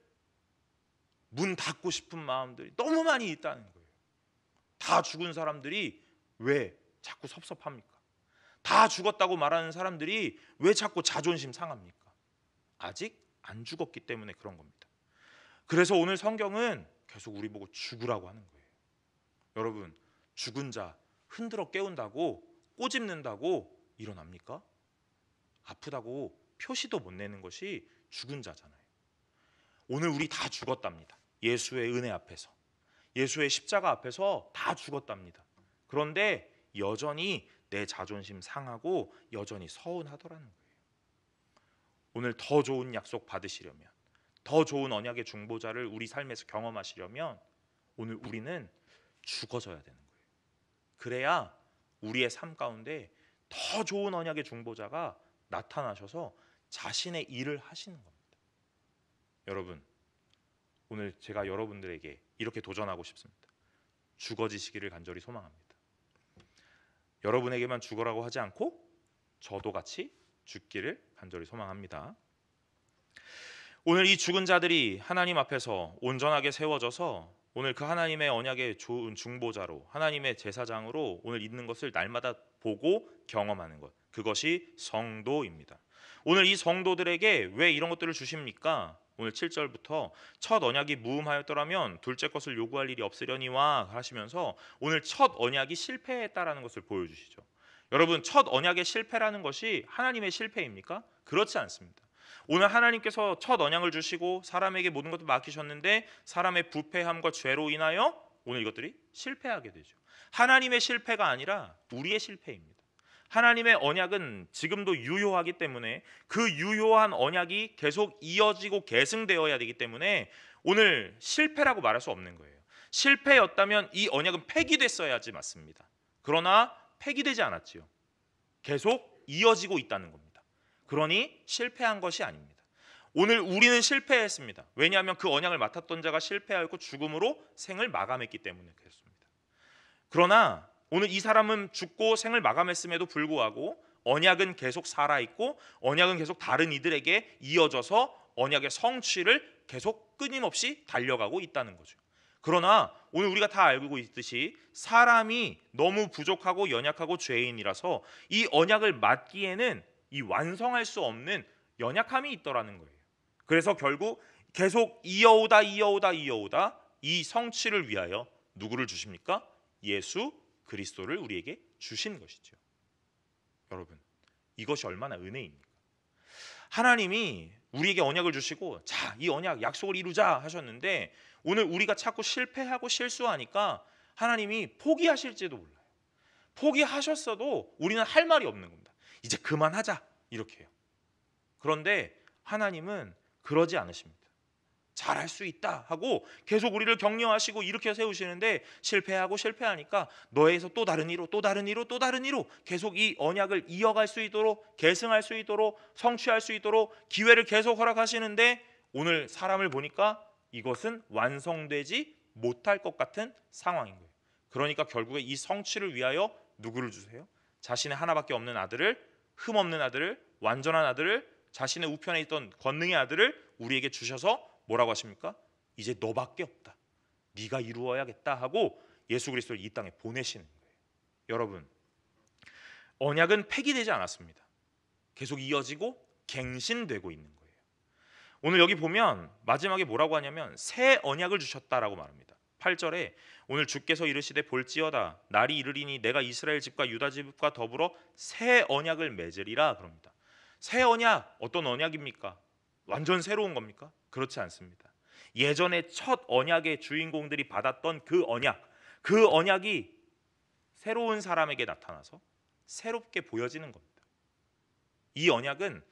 문 닫고 싶은 마음들이 너무 많이 있다는 거예요. 다 죽은 사람들이 왜 자꾸 섭섭합니까? 다 죽었다고 말하는 사람들이 왜 자꾸 자존심 상합니까? 아직 안 죽었기 때문에 그런 겁니다. 그래서 오늘 성경은 계속 우리 보고 죽으라고 하는 거예요. 여러분, 죽은 자 흔들어 깨운다고 꼬집는다고 일어납니까? 아프다고 표시도 못 내는 것이 죽은 자잖아요. 오늘 우리 다 죽었답니다. 예수의 은혜 앞에서, 예수의 십자가 앞에서 다 죽었답니다. 그런데 여전히 내 자존심 상하고 여전히 서운하더라는 거예요. 오늘 더 좋은 약속 받으시려면, 더 좋은 언약의 중보자를 우리 삶에서 경험하시려면 오늘 우리는 죽어져야 되는 거예요. 그래야 우리의 삶 가운데 더 좋은 언약의 중보자가 나타나셔서 자신의 일을 하시는 겁니다. 여러분, 오늘 제가 여러분들에게 이렇게 도전하고 싶습니다. 죽어지시기를 간절히 소망합니다. 여러분에게만 죽으라고 하지 않고 저도 같이 죽기를 간절히 소망합니다. 오늘 이 죽은 자들이 하나님 앞에서 온전하게 세워져서 오늘 그 하나님의 언약의 좋은 중보자로, 하나님의 제사장으로 오늘 있는 것을 날마다 보고 경험하는 것, 그것이 성도입니다. 오늘 이 성도들에게 왜 이런 것들을 주십니까? 오늘 7절부터 첫 언약이 무음하였더라면 둘째 것을 요구할 일이 없으려니와 하시면서 오늘 첫 언약이 실패했다라는 것을 보여주시죠. 여러분, 첫 언약의 실패라는 것이 하나님의 실패입니까? 그렇지 않습니다. 오늘 하나님께서 첫 언약을 주시고 사람에게 모든 것을 맡기셨는데 사람의 부패함과 죄로 인하여 오늘 이것들이 실패하게 되죠. 하나님의 실패가 아니라 우리의 실패입니다. 하나님의 언약은 지금도 유효하기 때문에 그 유효한 언약이 계속 이어지고 계승되어야 되기 때문에 오늘 실패라고 말할 수 없는 거예요. 실패였다면 이 언약은 폐기됐어야지 맞습니다. 그러나 폐기되지 않았지요. 계속 이어지고 있다는 겁니다. 그러니 실패한 것이 아닙니다. 오늘 우리는 실패했습니다. 왜냐하면 그 언약을 맡았던 자가 실패하였고 죽음으로 생을 마감했기 때문에 그렇습니다. 그러나 오늘 이 사람은 죽고 생을 마감했음에도 불구하고 언약은 계속 살아있고 언약은 계속 다른 이들에게 이어져서 언약의 성취를 계속 끊임없이 달려가고 있다는 거죠. 그러나 오늘 우리가 다 알고 있듯이 사람이 너무 부족하고 연약하고 죄인이라서 이 언약을 맡기에는 이 완성할 수 없는 연약함이 있더라는 거예요. 그래서 결국 계속 이어오다 이 성취를 위하여 누구를 주십니까? 예수 그리스도를 우리에게 주신 것이죠. 여러분, 이것이 얼마나 은혜입니까? 하나님이 우리에게 언약을 주시고 자, 이 언약 약속을 이루자 하셨는데 오늘 우리가 자꾸 실패하고 실수하니까 하나님이 포기하실지도 몰라요. 포기하셨어도 우리는 할 말이 없는 겁니다. 이제 그만하자 이렇게 해요. 그런데 하나님은 그러지 않으십니다. 잘할 수 있다 하고 계속 우리를 격려하시고 일으켜 세우시는데 실패하니까 너에서 또 다른 이로 계속 이 언약을 이어갈 수 있도록 계승할 수 있도록 성취할 수 있도록 기회를 계속 허락하시는데 오늘 사람을 보니까 이것은 완성되지 못할 것 같은 상황인 거예요. 그러니까 결국에 이 성취를 위하여 누구를 주세요? 자신의 하나밖에 없는 아들을, 흠없는 아들을, 완전한 아들을, 자신의 우편에 있던 권능의 아들을 우리에게 주셔서 뭐라고 하십니까? 이제 너밖에 없다. 네가 이루어야겠다 하고 예수 그리스도를 이 땅에 보내시는 거예요. 여러분, 언약은 폐기되지 않았습니다. 계속 이어지고 갱신되고 있는 거예요. 오늘 여기 보면 마지막에 뭐라고 하냐면 새 언약을 주셨다라고 말합니다. 8절에 오늘 주께서 이르시되 볼지어다 날이 이르리니 내가 이스라엘 집과 유다 집과 더불어 새 언약을 맺으리라 그럽니다. 새 언약, 어떤 언약입니까? 완전 새로운 겁니까? 그렇지 않습니다. 예전에 첫 언약의 주인공들이 받았던 그 언약이 새로운 사람에게 나타나서 새롭게 보여지는 겁니다. 이 언약은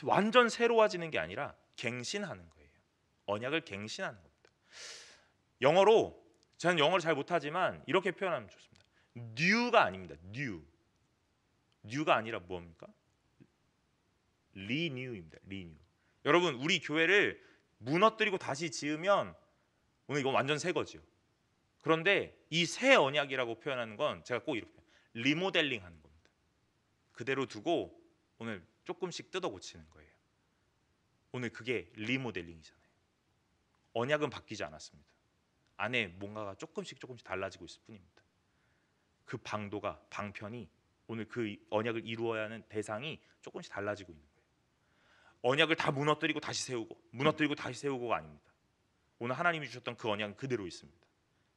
완전 새로워지는 게 아니라 갱신하는 거예요. 언약을 갱신하는 겁니다. 영어로, 저는 영어를 잘 못하지만 이렇게 표현하면 좋습니다. new가 아닙니다. new가 아니라 뭡니까? renew입니다. renew. 여러분, 우리 교회를 무너뜨리고 다시 지으면 오늘 이건 완전 새 거죠. 그런데 이 새 언약이라고 표현하는 건 제가 꼭 이렇게 리모델링 하는 겁니다. 그대로 두고 오늘 조금씩 뜯어 고치는 거예요. 오늘 그게 리모델링이잖아요. 언약은 바뀌지 않았습니다. 안에 뭔가가 조금씩 달라지고 있을 뿐입니다. 그 방편이 오늘 그 언약을 이루어야 하는 대상이 조금씩 달라지고 있는 거예요. 언약을 다 무너뜨리고 다시 세우고가 아닙니다. 오늘 하나님이 주셨던 그 언약은 그대로 있습니다.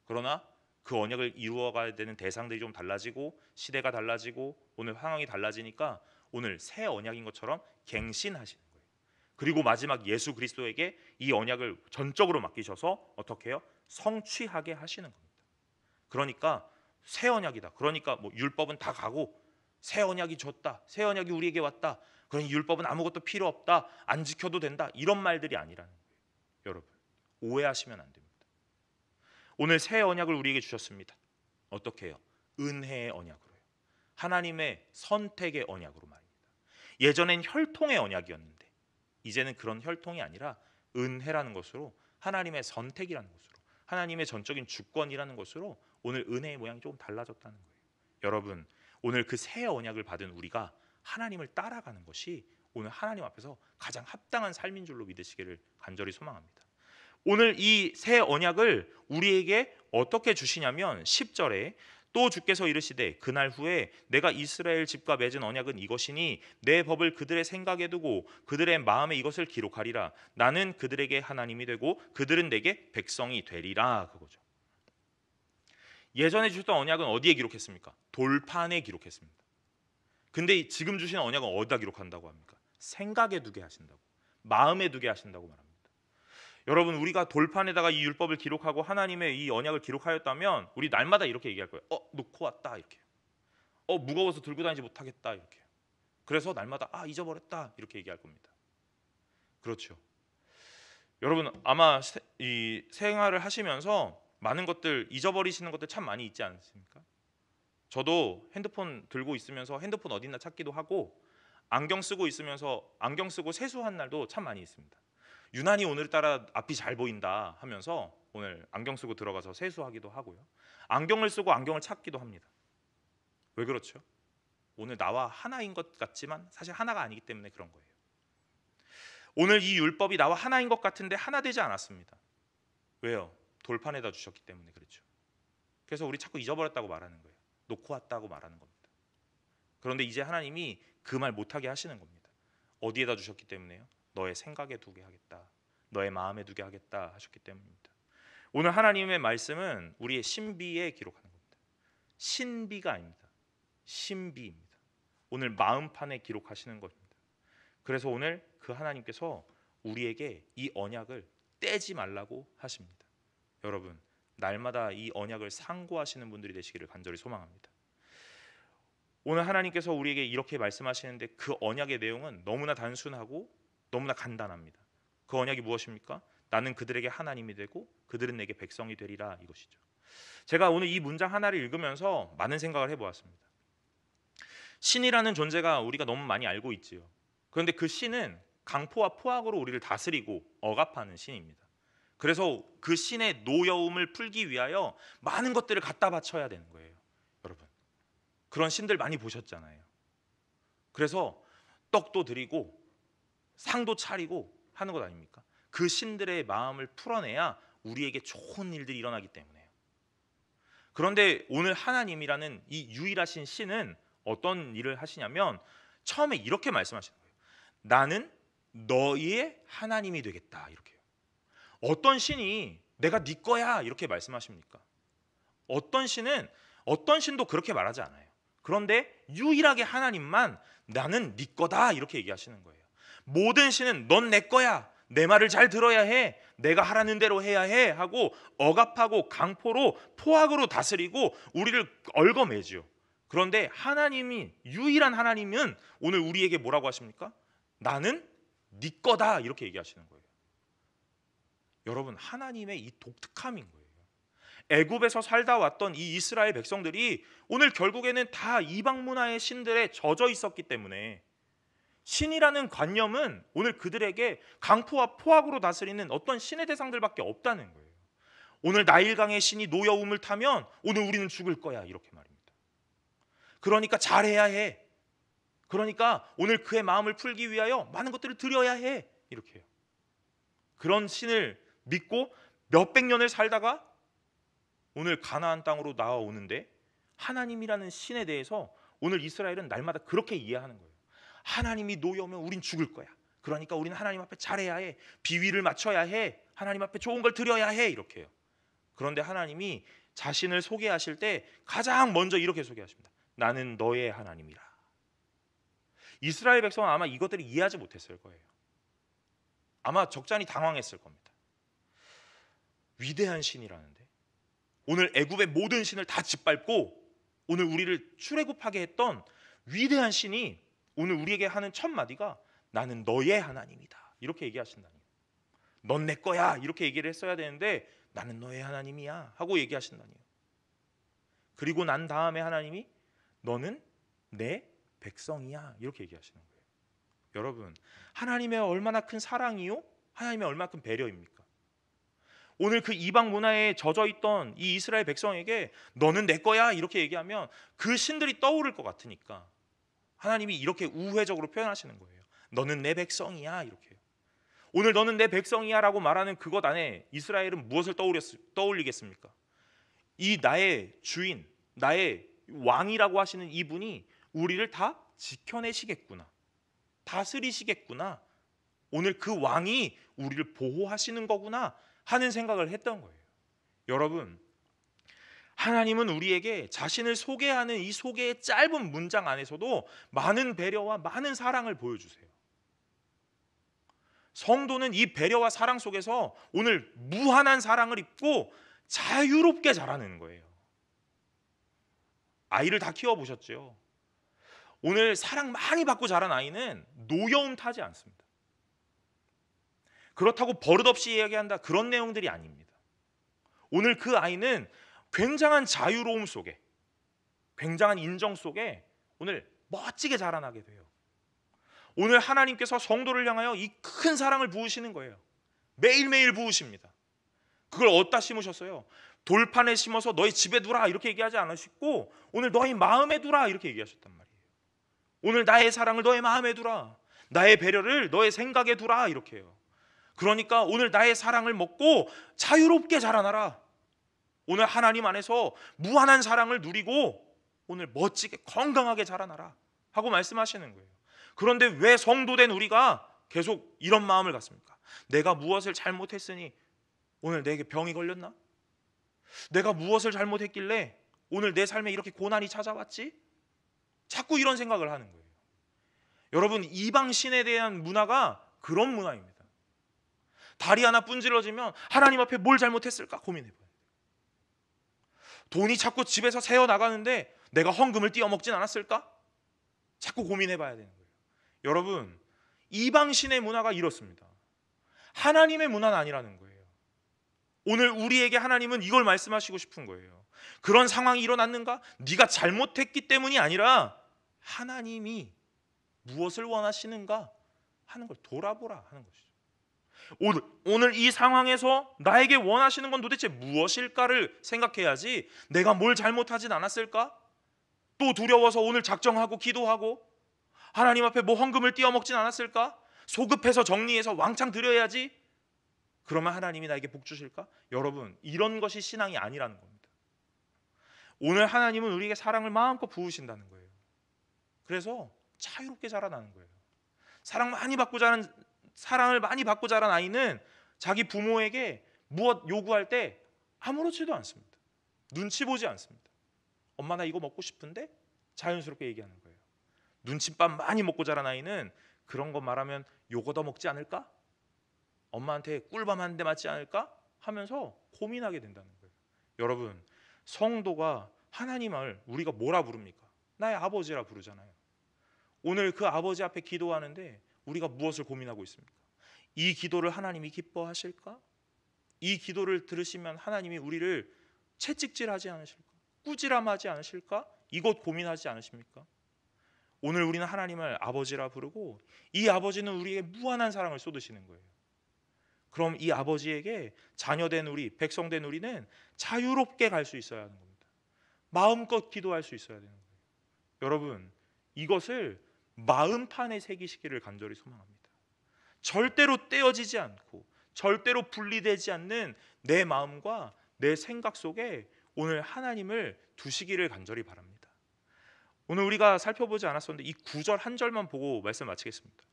그러나 그 언약을 이루어가야 되는 대상들이 좀 달라지고 시대가 달라지고 오늘 상황이 달라지니까 오늘 새 언약인 것처럼 갱신하시는 거예요. 그리고 마지막 예수 그리스도에게 이 언약을 전적으로 맡기셔서 어떻게 해요? 성취하게 하시는 겁니다. 그러니까 새 언약이다. 그러니까 뭐 율법은 다 가고 새 언약이 줬다. 새 언약이 우리에게 왔다. 그러니 율법은 아무것도 필요 없다. 안 지켜도 된다. 이런 말들이 아니라는 거예요. 여러분, 오해하시면 안 됩니다. 오늘 새 언약을 우리에게 주셨습니다. 어떻게 해요? 은혜의 언약으로요. 하나님의 선택의 언약으로 말입니다. 예전엔 혈통의 언약이었는데 이제는 그런 혈통이 아니라 은혜라는 것으로 하나님의 선택이라는 것으로 하나님의 전적인 주권이라는 것으로 오늘 은혜의 모양이 조금 달라졌다는 거예요. 여러분, 오늘 그 새 언약을 받은 우리가 하나님을 따라가는 것이 오늘 하나님 앞에서 가장 합당한 삶인 줄로 믿으시기를 간절히 소망합니다. 오늘 이 새 언약을 우리에게 어떻게 주시냐면 10절에 또 주께서 이르시되 그날 후에 내가 이스라엘 집과 맺은 언약은 이것이니 내 법을 그들의 생각에 두고 그들의 마음에 이것을 기록하리라. 나는 그들에게 하나님이 되고 그들은 내게 백성이 되리라. 그거죠. 예전에 주셨던 언약은 어디에 기록했습니까? 돌판에 기록했습니다. 근데 지금 주신 언약은 어디다 기록한다고 합니까? 생각에 두게 하신다고, 마음에 두게 하신다고 말합니다. 여러분, 우리가 돌판에다가 이 율법을 기록하고 하나님의 이 언약을 기록하였다면 우리 날마다 이렇게 얘기할 거예요. 놓고 왔다 이렇게. 무거워서 들고 다니지 못하겠다 이렇게. 그래서 날마다 잊어버렸다 이렇게 얘기할 겁니다. 그렇죠. 여러분, 아마 이 생활을 하시면서 많은 것들 잊어버리시는 것들 참 많이 있지 않습니까? 저도 핸드폰 들고 있으면서 핸드폰 어딨나 찾기도 하고 안경 쓰고 있으면서 안경 쓰고 세수한 날도 참 많이 있습니다. 유난히 오늘따라 앞이 잘 보인다 하면서 오늘 안경 쓰고 들어가서 세수하기도 하고요. 안경을 쓰고 안경을 찾기도 합니다. 왜 그렇죠? 오늘 나와 하나인 것 같지만 사실 하나가 아니기 때문에 그런 거예요. 오늘 이 율법이 나와 하나인 것 같은데 하나 되지 않았습니다. 왜요? 돌판에다 주셨기 때문에 그렇죠. 그래서 우리 자꾸 잊어버렸다고 말하는 거예요. 놓고 왔다고 말하는 겁니다. 그런데 이제 하나님이 그 말 못하게 하시는 겁니다. 어디에다 주셨기 때문에요? 너의 생각에 두게 하겠다, 너의 마음에 두게 하겠다 하셨기 때문입니다. 오늘 하나님의 말씀은 우리의 신비에 기록하는 겁니다. 신비가 아닙니다. 신비입니다. 오늘 마음판에 기록하시는 것입니다. 그래서 오늘 그 하나님께서 우리에게 이 언약을 떼지 말라고 하십니다. 여러분, 날마다 이 언약을 상고하시는 분들이 되시기를 간절히 소망합니다. 오늘 하나님께서 우리에게 이렇게 말씀하시는데 그 언약의 내용은 너무나 단순하고 너무나 간단합니다. 그 언약이 무엇입니까? 나는 그들에게 하나님이 되고 그들은 내게 백성이 되리라, 이것이죠. 제가 오늘 이 문장 하나를 읽으면서 많은 생각을 해보았습니다. 신이라는 존재가 우리가 너무 많이 알고 있지요. 그런데 그 신은 강포와 포악으로 우리를 다스리고 억압하는 신입니다. 그래서 그 신의 노여움을 풀기 위하여 많은 것들을 갖다 바쳐야 되는 거예요. 여러분, 그런 신들 많이 보셨잖아요. 그래서 떡도 드리고 상도 차리고 하는 것 아닙니까? 그 신들의 마음을 풀어내야 우리에게 좋은 일들이 일어나기 때문에요. 그런데 오늘 하나님이라는 이 유일하신 신은 어떤 일을 하시냐면 처음에 이렇게 말씀하시는 거예요. 나는 너희의 하나님이 되겠다, 이렇게요. 어떤 신이 내가 네 거야 이렇게 말씀하십니까? 어떤 신도 그렇게 말하지 않아요. 그런데 유일하게 하나님만 나는 네 거다 이렇게 얘기하시는 거예요. 모든 신은 넌 내 거야, 내 말을 잘 들어야 해, 내가 하라는 대로 해야 해 하고 억압하고 강포로 포악으로 다스리고 우리를 얽어매지요. 그런데 하나님이, 유일한 하나님은 오늘 우리에게 뭐라고 하십니까? 나는 네 거다 이렇게 얘기하시는 거예요. 여러분, 하나님의 이 독특함인 거예요. 애굽에서 살다 왔던 이 이스라엘 백성들이 오늘 결국에는 다 이방 문화의 신들에 젖어 있었기 때문에 신이라는 관념은 오늘 그들에게 강포와 포악으로 다스리는 어떤 신의 대상들밖에 없다는 거예요. 오늘 나일강의 신이 노여움을 타면 오늘 우리는 죽을 거야 이렇게 말입니다. 그러니까 잘해야 해. 그러니까 오늘 그의 마음을 풀기 위하여 많은 것들을 드려야 해 이렇게 해요. 그런 신을 믿고 몇백 년을 살다가 오늘 가나안 땅으로 나아오는데 하나님이라는 신에 대해서 오늘 이스라엘은 날마다 그렇게 이해하는 거예요. 하나님이 노여우면 우린 죽을 거야. 그러니까 우리는 하나님 앞에 잘해야 해. 비위를 맞춰야 해. 하나님 앞에 좋은 걸 드려야 해 이렇게 해요. 그런데 하나님이 자신을 소개하실 때 가장 먼저 이렇게 소개하십니다. 나는 너의 하나님이라. 이스라엘 백성은 아마 이것들을 이해하지 못했을 거예요. 아마 적잖이 당황했을 겁니다. 위대한 신이라는데 오늘 애굽의 모든 신을 다 짓밟고 오늘 우리를 출애굽하게 했던 위대한 신이 오늘 우리에게 하는 첫 마디가 나는 너의 하나님이다 이렇게 얘기하신다니. 넌 내 거야 이렇게 얘기를 했어야 되는데 나는 너의 하나님이야 하고 얘기하신다니. 그리고 난 다음에 하나님이 너는 내 백성이야 이렇게 얘기하시는 거예요. 여러분, 하나님의 얼마나 큰 사랑이요? 하나님의 얼마나 큰 배려입니까? 오늘 그 이방 문화에 젖어 있던 이 이스라엘 백성에게 너는 내 거야 이렇게 얘기하면 그 신들이 떠오를 것 같으니까 하나님이 이렇게 우회적으로 표현하시는 거예요. 너는 내 백성이야 이렇게요. 오늘 너는 내 백성이야 라고 말하는 그것 안에 이스라엘은 무엇을 떠올리겠습니까? 이 나의 주인, 나의 왕이라고 하시는 이분이 우리를 다 지켜내시겠구나, 다스리시겠구나, 오늘 그 왕이 우리를 보호하시는 거구나 하는 생각을 했던 거예요. 여러분, 하나님은 우리에게 자신을 소개하는 이 소개의 짧은 문장 안에서도 많은 배려와 많은 사랑을 보여주세요. 성도는 이 배려와 사랑 속에서 오늘 무한한 사랑을 입고 자유롭게 자라는 거예요. 아이를 다 키워보셨죠? 오늘 사랑 많이 받고 자란 아이는 노여움 타지 않습니다. 그렇다고 버릇없이 이야기한다 그런 내용들이 아닙니다. 오늘 그 아이는 굉장한 자유로움 속에, 굉장한 인정 속에 오늘 멋지게 자라나게 돼요. 오늘 하나님께서 성도를 향하여 이 큰 사랑을 부으시는 거예요. 매일매일 부으십니다. 그걸 어디다 심으셨어요? 돌판에 심어서 너희 집에 두라 이렇게 얘기하지 않으시고 오늘 너희 마음에 두라 이렇게 얘기하셨단 말이에요. 오늘 나의 사랑을 너의 마음에 두라, 나의 배려를 너의 생각에 두라 이렇게 해요. 그러니까 오늘 나의 사랑을 먹고 자유롭게 자라나라. 오늘 하나님 안에서 무한한 사랑을 누리고 오늘 멋지게 건강하게 자라나라 하고 말씀하시는 거예요. 그런데 왜 성도된 우리가 계속 이런 마음을 갖습니까? 내가 무엇을 잘못했으니 오늘 내게 병이 걸렸나? 내가 무엇을 잘못했길래 오늘 내 삶에 이렇게 고난이 찾아왔지? 자꾸 이런 생각을 하는 거예요. 여러분, 이방신에 대한 문화가 그런 문화입니다. 다리 하나 분질러지면 하나님 앞에 뭘 잘못했을까 고민해봐요. 돈이 자꾸 집에서 새어 나가는데 내가 헌금을 띄어먹진 않았을까? 자꾸 고민해봐야 되는 거예요. 여러분, 이방신의 문화가 이렇습니다. 하나님의 문화는 아니라는 거예요. 오늘 우리에게 하나님은 이걸 말씀하시고 싶은 거예요. 그런 상황이 일어났는가? 네가 잘못했기 때문이 아니라 하나님이 무엇을 원하시는가 하는 걸 돌아보라 하는 것이죠. 오늘 이 상황에서 나에게 원하시는 건 도대체 무엇일까를 생각해야지 내가 뭘 잘못하진 않았을까? 또 두려워서 오늘 작정하고 기도하고 하나님 앞에 뭐 헌금을 띄어먹진 않았을까? 소급해서 정리해서 왕창 드려야지. 그러면 하나님이 나에게 복 주실까? 여러분, 이런 것이 신앙이 아니라는 겁니다. 오늘 하나님은 우리에게 사랑을 마음껏 부으신다는 거예요. 그래서 자유롭게 자라나는 거예요. 사랑을 많이 받고 자란 아이는 자기 부모에게 무엇 요구할 때 아무렇지도 않습니다. 눈치 보지 않습니다. 엄마 나 이거 먹고 싶은데? 자연스럽게 얘기하는 거예요. 눈칫밥 많이 먹고 자란 아이는 그런 거 말하면 욕 얻어 먹지 않을까? 엄마한테 꿀밤 한 대 맞지 않을까? 하면서 고민하게 된다는 거예요. 여러분, 성도가 하나님을 우리가 뭐라 부릅니까? 나의 아버지라 부르잖아요. 오늘 그 아버지 앞에 기도하는데 우리가 무엇을 고민하고 있습니까? 이 기도를 하나님이 기뻐하실까? 이 기도를 들으시면 하나님이 우리를 채찍질하지 않으실까? 꾸지람하지 않으실까? 이것 고민하지 않으십니까? 오늘 우리는 하나님을 아버지라 부르고 이 아버지는 우리에게 무한한 사랑을 쏟으시는 거예요. 그럼 이 아버지에게 자녀된 우리, 백성된 우리는 자유롭게 갈 수 있어야 하는 겁니다. 마음껏 기도할 수 있어야 되는 거예요. 여러분, 이것을 마음판에 새기시기를 간절히 소망합니다. 절대로 떼어지지 않고 절대로 분리되지 않는 내 마음과 내 생각 속에 오늘 하나님을 두시기를 간절히 바랍니다. 오늘 우리가 살펴보지 않았었는데 이 9절 한 절만 보고 말씀 마치겠습니다.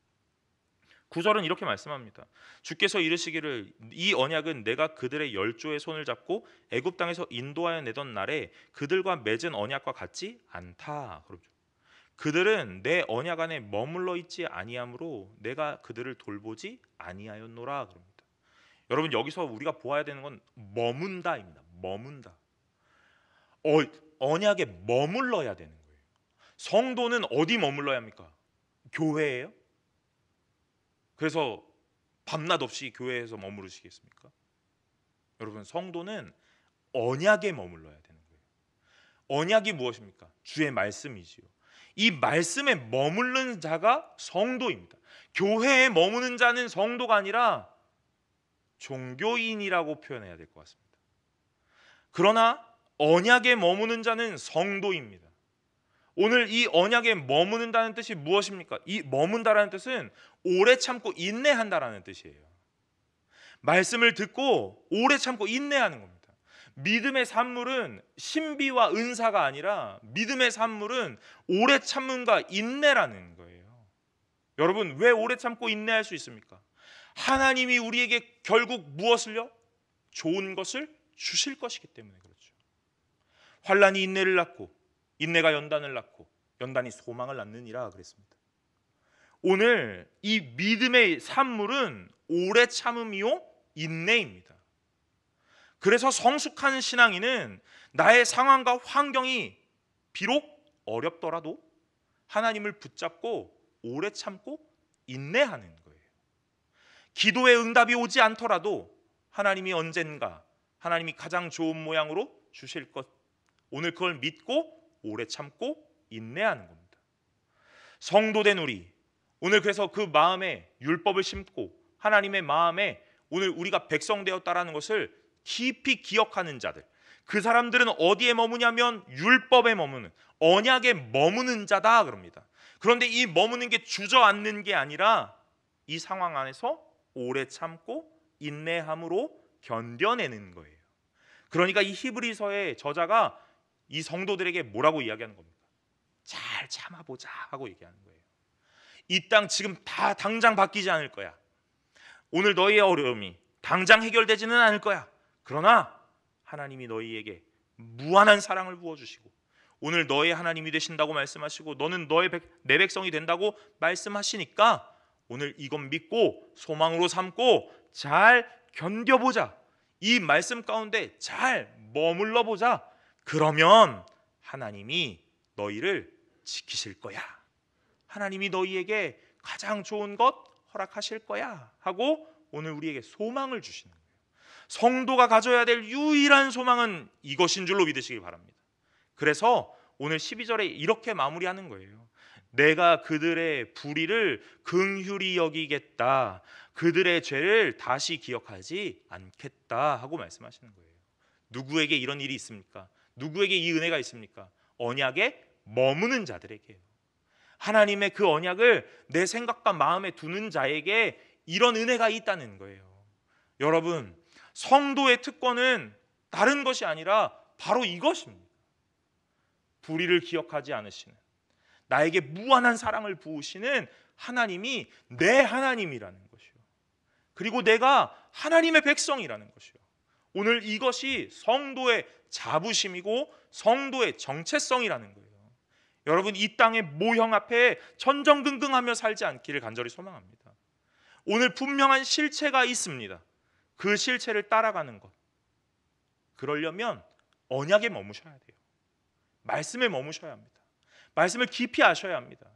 9절은 이렇게 말씀합니다. 주께서 이르시기를 이 언약은 내가 그들의 열조의 손을 잡고 애굽 땅에서 인도하여 내던 날에 그들과 맺은 언약과 같지 않다. 그러죠. 그들은 내 언약 안에 머물러 있지 아니하므로 내가 그들을 돌보지 아니하였노라 그럽니다. 여러분, 여기서 우리가 보아야 되는 건 머문다입니다. 머문다. 언약에 머물러야 되는 거예요. 성도는 어디 머물러야 합니까? 교회예요? 그래서 밤낮 없이 교회에서 머무르시겠습니까? 여러분, 성도는 언약에 머물러야 되는 거예요. 언약이 무엇입니까? 주의 말씀이지요. 이 말씀에 머무르는 자가 성도입니다. 교회에 머무는 자는 성도가 아니라 종교인이라고 표현해야 될 것 같습니다. 그러나 언약에 머무는 자는 성도입니다. 오늘 이 언약에 머무는다는 뜻이 무엇입니까? 이 머문다라는 뜻은 오래 참고 인내한다라는 뜻이에요. 말씀을 듣고 오래 참고 인내하는 겁니다. 믿음의 산물은 신비와 은사가 아니라 믿음의 산물은 오래 참음과 인내라는 거예요. 여러분, 왜 오래 참고 인내할 수 있습니까? 하나님이 우리에게 결국 무엇을요? 좋은 것을 주실 것이기 때문에 그렇죠. 환난이 인내를 낳고 인내가 연단을 낳고 연단이 소망을 낳느니라 그랬습니다. 오늘 이 믿음의 산물은 오래 참음이요 인내입니다. 그래서 성숙한 신앙인은 나의 상황과 환경이 비록 어렵더라도 하나님을 붙잡고 오래 참고 인내하는 거예요. 기도의 응답이 오지 않더라도 하나님이 언젠가 하나님이 가장 좋은 모양으로 주실 것, 오늘 그걸 믿고 오래 참고 인내하는 겁니다. 성도된 우리, 오늘 그래서 그 마음에 율법을 심고 하나님의 마음에 오늘 우리가 백성 되었다라는 것을 깊이 기억하는 자들, 그 사람들은 어디에 머무냐면 율법에 머무는, 언약에 머무는 자다 그럽니다. 그런데 이 머무는 게 주저앉는 게 아니라 이 상황 안에서 오래 참고 인내함으로 견뎌내는 거예요. 그러니까 이 히브리서의 저자가 이 성도들에게 뭐라고 이야기하는 겁니까? 잘 참아보자 하고 얘기하는 거예요. 이 땅 지금 다 당장 바뀌지 않을 거야. 오늘 너희의 어려움이 당장 해결되지는 않을 거야. 그러나 하나님이 너희에게 무한한 사랑을 부어주시고 오늘 너의 하나님이 되신다고 말씀하시고 너는 내 백성이 된다고 말씀하시니까 오늘 이건 믿고 소망으로 삼고 잘 견뎌보자. 이 말씀 가운데 잘 머물러 보자. 그러면 하나님이 너희를 지키실 거야. 하나님이 너희에게 가장 좋은 것 허락하실 거야 하고 오늘 우리에게 소망을 주시는 거예요. 성도가 가져야 될 유일한 소망은 이것인 줄로 믿으시길 바랍니다. 그래서 오늘 12절에 이렇게 마무리하는 거예요. 내가 그들의 불의를 긍휼히 여기겠다. 그들의 죄를 다시 기억하지 않겠다 하고 말씀하시는 거예요. 누구에게 이런 일이 있습니까? 누구에게 이 은혜가 있습니까? 언약에 머무는 자들에게요. 하나님의 그 언약을 내 생각과 마음에 두는 자에게 이런 은혜가 있다는 거예요. 여러분, 성도의 특권은 다른 것이 아니라 바로 이것입니다. 불의를 기억하지 않으시는, 나에게 무한한 사랑을 부으시는 하나님이 내 하나님이라는 것이요. 그리고 내가 하나님의 백성이라는 것이요. 오늘 이것이 성도의 자부심이고 성도의 정체성이라는 거예요. 여러분, 이 땅의 모형 앞에 전전긍긍하며 살지 않기를 간절히 소망합니다. 오늘 분명한 실체가 있습니다. 그 실체를 따라가는 것. 그러려면 언약에 머무셔야 돼요. 말씀에 머무셔야 합니다. 말씀을 깊이 아셔야 합니다.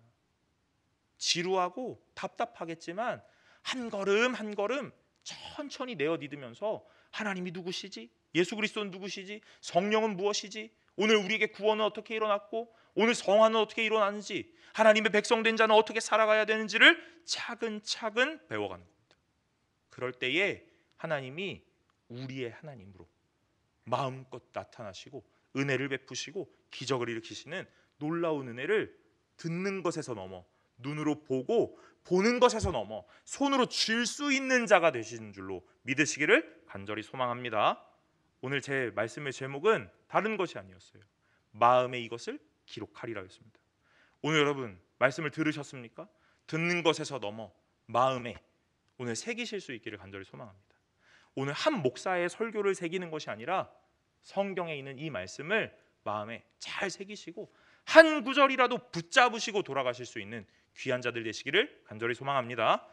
지루하고 답답하겠지만 한 걸음 한 걸음 천천히 내어 디디면서 하나님이 누구시지? 예수 그리스도는 누구시지? 성령은 무엇이지? 오늘 우리에게 구원은 어떻게 일어났고 오늘 성화는 어떻게 일어나는지 하나님의 백성된 자는 어떻게 살아가야 되는지를 차근차근 배워가는 겁니다. 그럴 때에 하나님이 우리의 하나님으로 마음껏 나타나시고 은혜를 베푸시고 기적을 일으키시는 놀라운 은혜를 듣는 것에서 넘어 눈으로 보고 보는 것에서 넘어 손으로 쥘 수 있는 자가 되시는 줄로 믿으시기를 간절히 소망합니다. 오늘 제 말씀의 제목은 다른 것이 아니었어요. 마음에 이것을 기록하리라 였습니다. 오늘 여러분 말씀을 들으셨습니까? 듣는 것에서 넘어 마음에 오늘 새기실 수 있기를 간절히 소망합니다. 오늘 한 목사의 설교를 새기는 것이 아니라 성경에 있는 이 말씀을 마음에 잘 새기시고 한 구절이라도 붙잡으시고 돌아가실 수 있는 귀한 자들 되시기를 간절히 소망합니다.